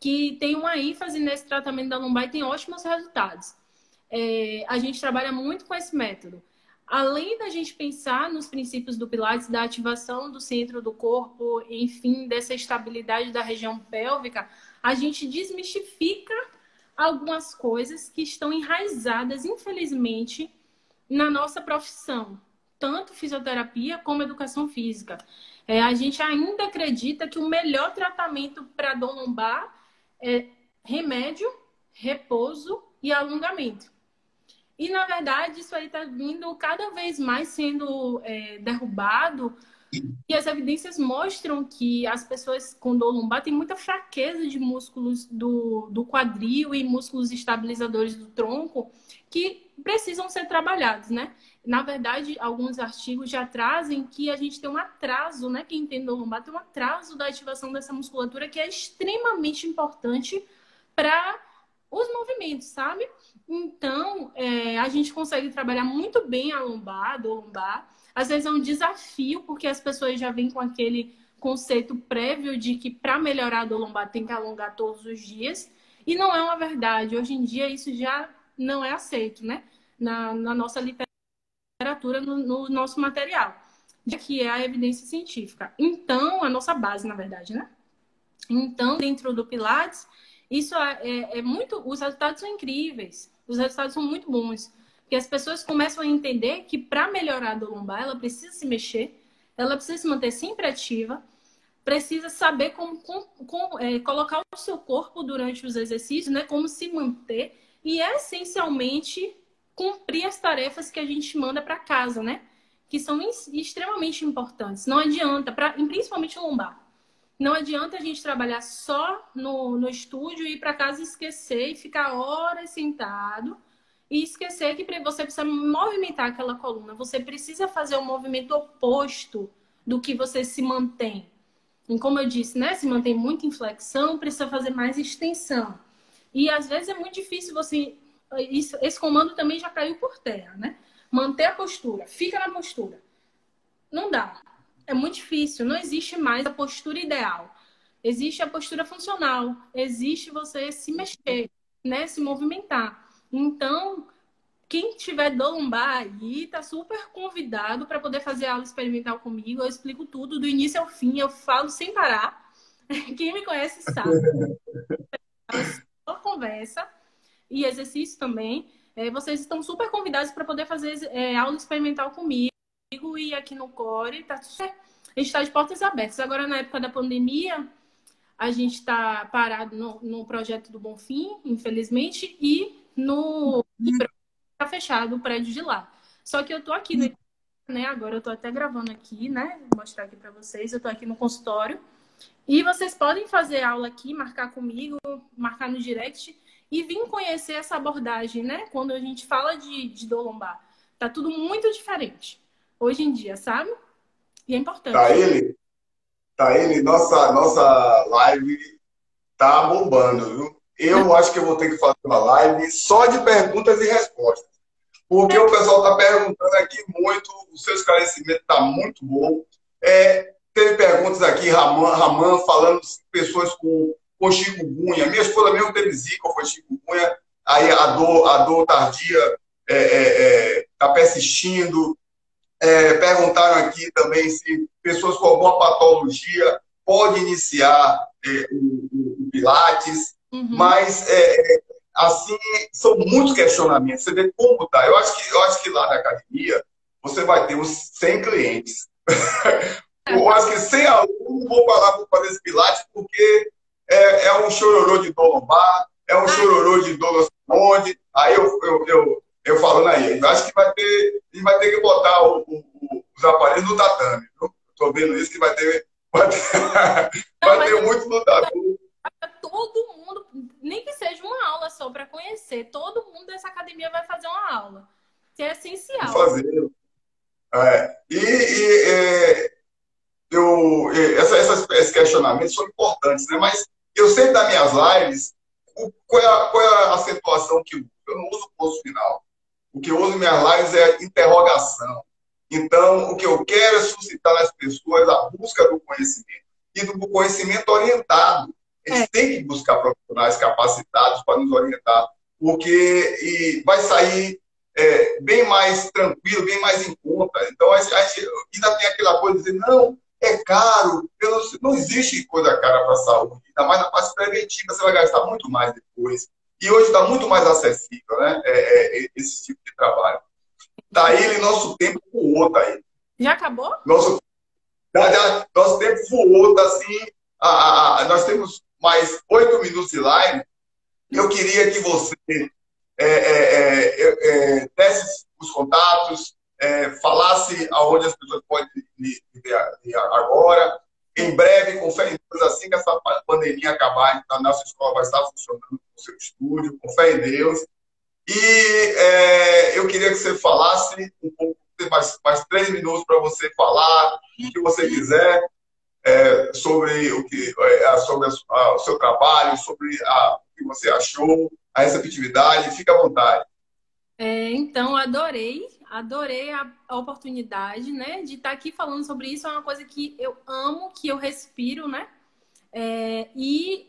que tem uma ênfase nesse tratamento da lombar e tem ótimos resultados. A gente trabalha muito com esse método. Além da gente pensar nos princípios do Pilates, da ativação do centro do corpo, enfim, dessa estabilidade da região pélvica, a gente desmistifica algumas coisas que estão enraizadas, infelizmente, na nossa profissão, tanto fisioterapia como educação física. A gente ainda acredita que o melhor tratamento para dor lombar é remédio, repouso e alongamento. E, na verdade, isso aí está vindo cada vez mais sendo derrubado. E as evidências mostram que as pessoas com dor lombar têm muita fraqueza de músculos do quadril e músculos estabilizadores do tronco que precisam ser trabalhados, né? Na verdade, alguns artigos já trazem que a gente tem um atraso, né? Quem tem dor lombar tem um atraso da ativação dessa musculatura que é extremamente importante para os movimentos, sabe? Então, a gente consegue trabalhar muito bem a dor lombar. Às vezes é um desafio, porque as pessoas já vêm com aquele conceito prévio de que para melhorar a dor lombar tem que alongar todos os dias. E não é uma verdade. Hoje em dia isso já não é aceito, né? Na nossa literatura, no nosso material. Que é a evidência científica. Então, a nossa base, na verdade, né? Então, dentro do Pilates, isso é muito... Os resultados são incríveis. Os resultados são muito bons. Porque as pessoas começam a entender que para melhorar a dor lombar, ela precisa se mexer, ela precisa se manter sempre ativa, precisa saber como colocar o seu corpo durante os exercícios, né? Como se manter e, essencialmente, cumprir as tarefas que a gente manda para casa, né? Que são extremamente importantes. Não adianta, principalmente lombar. Não adianta a gente trabalhar só no estúdio e ir para casa esquecer e ficar horas sentado e esquecer que você precisa movimentar aquela coluna. Você precisa fazer um movimento oposto do que você se mantém. E como eu disse, né? Se mantém muito em flexão, precisa fazer mais extensão. E às vezes é muito difícil você... Esse comando também já caiu por terra, né? Manter a postura. Fica na postura. Não dá. É muito difícil. Não existe mais a postura ideal. Existe a postura funcional. Existe você se mexer, né? Se movimentar. Então, quem tiver dor lombar aí, tá super convidado para poder fazer aula experimental comigo. Eu explico tudo, do início ao fim. Eu falo sem parar. Quem me conhece sabe. Só conversa e exercício também. Vocês estão super convidados para poder fazer aula experimental comigo. E aqui no Core, a gente está de portas abertas. Agora, na época da pandemia, a gente está parado no projeto do Bonfim, infelizmente, e está fechado o prédio de lá. Só que eu estou aqui, né? Agora eu estou até gravando aqui, né? Vou mostrar aqui para vocês. Eu estou aqui no consultório. E vocês podem fazer aula aqui, marcar comigo, marcar no direct e vir conhecer essa abordagem, né? Quando a gente fala de dor lombar. Tá tudo muito diferente hoje em dia, sabe? E é importante. Tá ele, nossa live tá bombando, viu? eu acho que eu vou ter que fazer uma live só de perguntas e respostas. Porque o pessoal está perguntando aqui muito, o seu esclarecimento está muito bom. Teve perguntas aqui, Raman falando de pessoas com chikungunya. Minha esposa mesmo teve zika, foi chikungunya. Aí a dor tardia está persistindo. Perguntaram aqui também se pessoas com alguma patologia podem iniciar o Pilates. Uhum. Mas assim, são muitos questionamentos. Você vê como tá. Eu acho que lá na academia você vai ter uns 100 clientes. Eu acho que 100 alunos vão lá para fazer esse Pilates porque é um chororô de dor lombar, é um chororô de dor onde. Aí eu falando aí, eu acho que a gente vai ter que botar os aparelhos no tatame. Estou vendo isso que vai ter muito lutador. Todo mundo, nem que seja uma aula só para conhecer, todo mundo dessa academia vai fazer uma aula, que é essencial. Fazer. Esses questionamentos são importantes, né? Mas eu sempre nas minhas lives, qual é a acentuação que eu não uso ponto final. O que eu uso em minhas lives é interrogação. Então, o que eu quero é suscitar nas pessoas a busca do conhecimento e do conhecimento orientado. Eles têm que buscar profissionais capacitados para nos orientar, porque vai sair bem mais tranquilo, bem mais em conta. Então, a gente ainda tem aquela coisa de dizer, não, é caro, não existe coisa cara para a saúde, ainda mais na parte preventiva, você vai gastar muito mais depois. E hoje está muito mais acessível, né? Esse tipo de trabalho. Taíli, nosso tempo voou, Taíli. Já acabou? Nosso tempo voou, tá assim. Nós temos mais 8 minutos de live. Eu queria que você desse os contatos, falasse aonde as pessoas podem ver agora. Em breve, com fé em Deus, assim que essa pandemia acabar, a nossa escola vai estar funcionando com o seu estúdio, com fé em Deus. E eu queria que você falasse um pouco, mais 3 minutos para você falar o que você quiser sobre sobre o seu trabalho, sobre o que você achou, a receptividade. Fica à vontade. Então, adorei a oportunidade, né, de estar aqui falando sobre isso. É uma coisa que eu amo, que eu respiro, né? E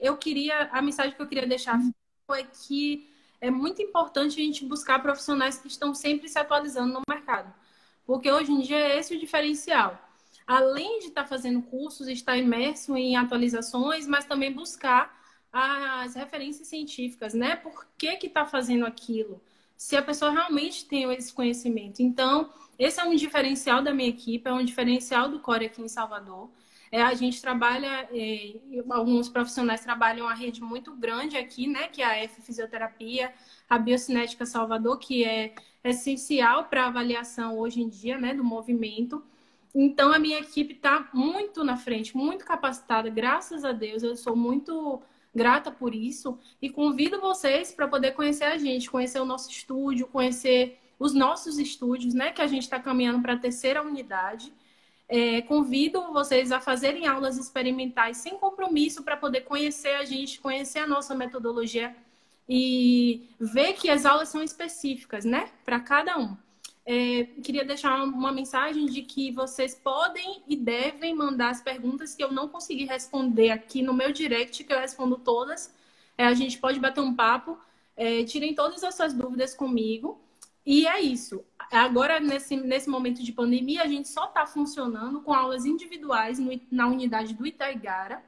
a mensagem que eu queria deixar foi que é muito importante a gente buscar profissionais que estão sempre se atualizando no mercado. Porque hoje em dia é esse o diferencial. Além de estar fazendo cursos, estar imerso em atualizações, mas também buscar as referências científicas, né? Por que está fazendo aquilo? Se a pessoa realmente tem esse conhecimento. Então, esse é um diferencial da minha equipe, é um diferencial do Core aqui em Salvador. A gente trabalha, alguns profissionais trabalham uma rede muito grande aqui, né? Que é a F Fisioterapia, a Biocinética Salvador, que é essencial para a avaliação hoje em dia, né? Do movimento. Então, a minha equipe está muito na frente, muito capacitada, graças a Deus. Eu sou muito grata por isso e convido vocês para poder conhecer a gente, conhecer o nosso estúdio, conhecer os nossos estúdios, né? Que a gente está caminhando para a 3ª unidade. Convido vocês a fazerem aulas experimentais sem compromisso para poder conhecer a gente, conhecer a nossa metodologia e ver que as aulas são específicas, né? Para cada um. Queria deixar uma mensagem de que vocês podem e devem mandar as perguntas que eu não consegui responder aqui no meu direct, que eu respondo todas. A gente pode bater um papo. Tirem todas as suas dúvidas comigo. E é isso. Agora, nesse momento de pandemia, a gente só está funcionando com aulas individuais na unidade do Itaigara.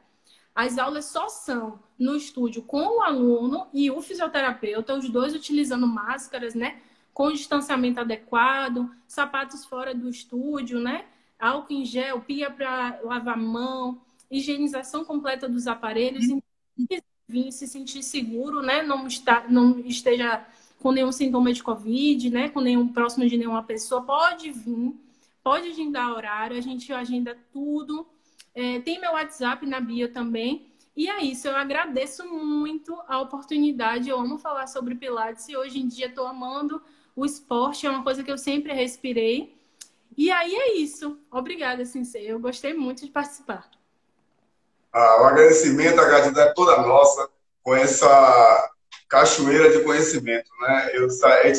As aulas só são no estúdio com o aluno e o fisioterapeuta, os dois utilizando máscaras, né? Com distanciamento adequado, sapatos fora do estúdio, né? Álcool em gel, pia para lavar a mão, higienização completa dos aparelhos. E vir se sentir seguro, né? Não esteja com nenhum sintoma de Covid, né? Com nenhum próximo de nenhuma pessoa, pode vir, pode agendar horário, a gente agenda tudo. Tem meu WhatsApp na bio também. E é isso, eu agradeço muito a oportunidade. Eu amo falar sobre Pilates e hoje em dia estou amando o esporte, é uma coisa que eu sempre respirei. E aí é isso. Obrigada, Sensei. Eu gostei muito de participar. O agradecimento, a gratidão é toda nossa. com essa cachoeira de conhecimento, né?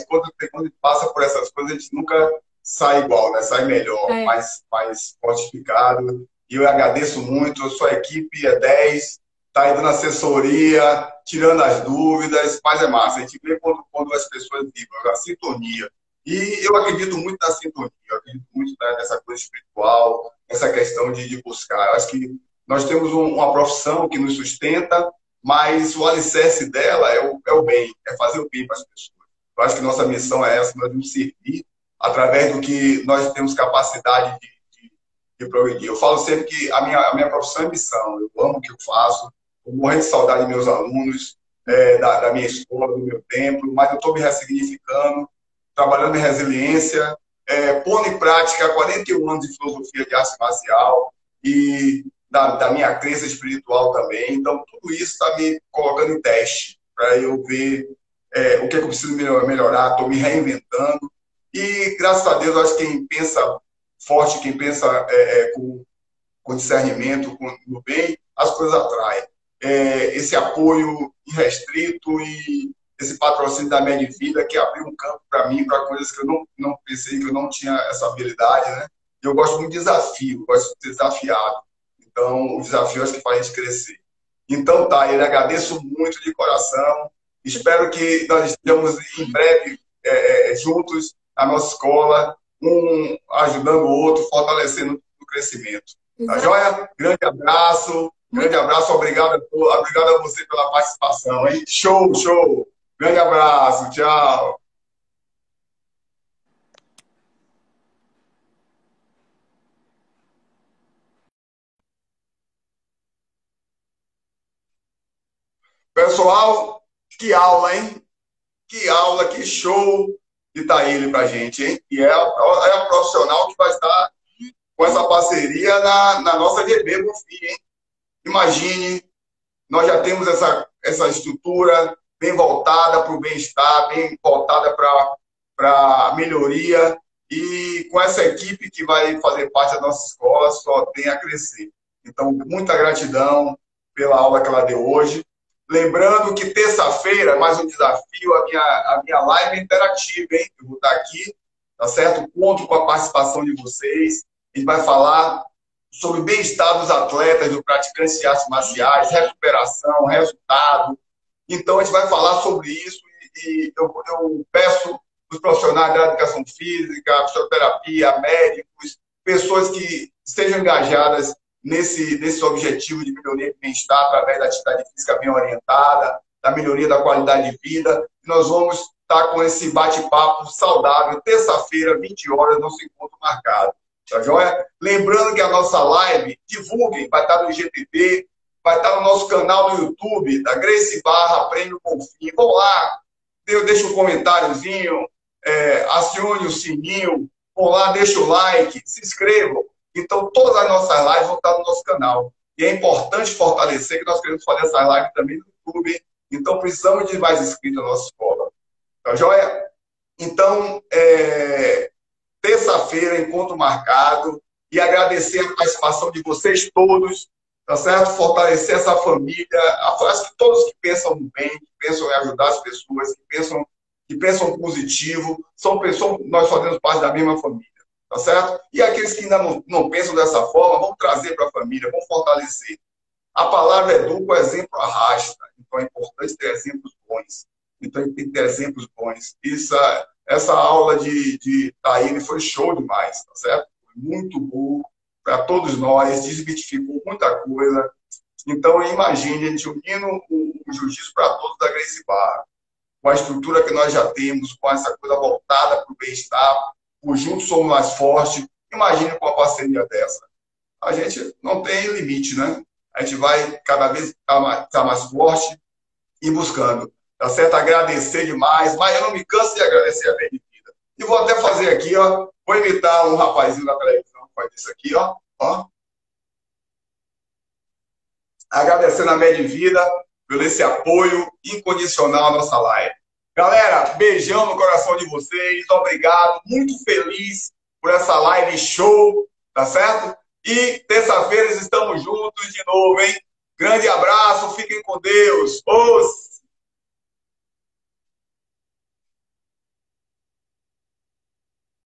Quando passa por essas coisas, a gente nunca sai igual, né? Sai melhor, mais fortificado. E eu agradeço muito, a sua equipe é 10, tá aí dando assessoria, tirando as dúvidas, mas é massa. A gente vê quando as pessoas vibram, a sintonia. E eu acredito muito na sintonia, eu acredito muito nessa coisa espiritual, nessa questão de buscar. Eu acho que nós temos uma profissão que nos sustenta, mas o alicerce dela é o bem, é fazer o bem para as pessoas. Eu acho que nossa missão é essa, nós devemos servir através do que nós temos capacidade de progredir. Eu falo sempre que a minha profissão é missão, eu amo o que eu faço, eu morro de saudade de meus alunos, da minha escola, do meu templo, mas eu estou me ressignificando, trabalhando em resiliência, pondo em prática 41 anos de filosofia de arte marcial e da minha crença espiritual também. Então, tudo isso está me colocando em teste para eu ver o que eu preciso melhorar, estou me reinventando. E, graças a Deus, acho que quem pensa forte, quem pensa com discernimento, no bem, as coisas atraem. Esse apoio irrestrito e esse patrocínio da Medvida que abriu um campo para mim, para coisas que eu não pensei, que eu não tinha essa habilidade, né? E eu gosto muito de desafio, gosto de ser desafiado. Então, o desafio acho que faz a gente crescer. Então, tá, eu agradeço muito de coração. Espero que nós estejamos em breve juntos na nossa escola, um ajudando o outro, fortalecendo o crescimento. Tá joia? Grande abraço, obrigado a você pela participação, hein? Show, show! Grande abraço, tchau! Pessoal, que aula, hein? Que aula, que show de Taíli pra gente, hein? E é a profissional que vai estar com essa parceria na nossa GB Bonfim, hein? Imagine, nós já temos essa estrutura bem voltada para o bem-estar, bem voltada para a melhoria, e com essa equipe que vai fazer parte da nossa escola, só tem a crescer. Então, muita gratidão pela aula que ela deu hoje. Lembrando que terça-feira, mais um desafio, a minha live é interativa, hein? Eu vou estar aqui, tá certo? Conto com a participação de vocês. A gente vai falar sobre o bem-estar dos atletas, do praticante de artes marciais, recuperação, resultado. Então, a gente vai falar sobre isso e eu peço os profissionais da educação física, fisioterapia, médicos, pessoas que estejam engajadas nesse objetivo de melhoria de bem-estar através da atividade física bem orientada, da melhoria da qualidade de vida. Nós vamos estar com esse bate-papo saudável, terça-feira, 20 horas, nosso encontro marcado. Tá joia? Lembrando que a nossa live, divulguem, vai estar no IGTV, vai estar no nosso canal no YouTube, da Gracie Barra Prêmio Bonfim. Vão lá, deixa um comentáriozinho, acione o sininho, vão lá, deixa o like, se inscrevam. Então, todas as nossas lives vão estar no nosso canal. E é importante fortalecer que nós queremos fazer essas lives também no YouTube. Então, precisamos de mais inscritos na nossa escola. Tá joia? Então, terça-feira, encontro marcado. E agradecer a participação de vocês todos, tá certo? Fortalecer essa família. Acho que todos que pensam no bem, que pensam em ajudar as pessoas, que pensam positivo, nós fazemos parte da mesma família. Tá certo? E aqueles que ainda não pensam dessa forma, vamos trazer para a família, vamos fortalecer. A palavra educa, o exemplo arrasta. Então é importante ter exemplos bons. Então tem que ter exemplos bons. Essa aula de Taíli foi show demais, tá certo? Foi muito bom para todos nós, desmitificou muita coisa. Então imagine a gente unindo o jiu-jitsu para todos da Gracie Barra, com a estrutura que nós já temos, com essa coisa voltada para o bem-estar. O juntos somos mais fortes. Imagine com uma parceria dessa. A gente não tem limite, né? A gente vai cada vez estar mais forte e buscando. Tá certo? Agradecer demais. Mas eu não me canso de agradecer a Medvida. E vou até fazer aqui, ó. Vou imitar um rapazinho da televisão que faz isso aqui, ó. Agradecendo a Medvida pelo esse apoio incondicional à nossa live. Galera, beijão no coração de vocês, obrigado, muito feliz por essa live show, tá certo? E terça-feira estamos juntos de novo, hein? Grande abraço, fiquem com Deus. Os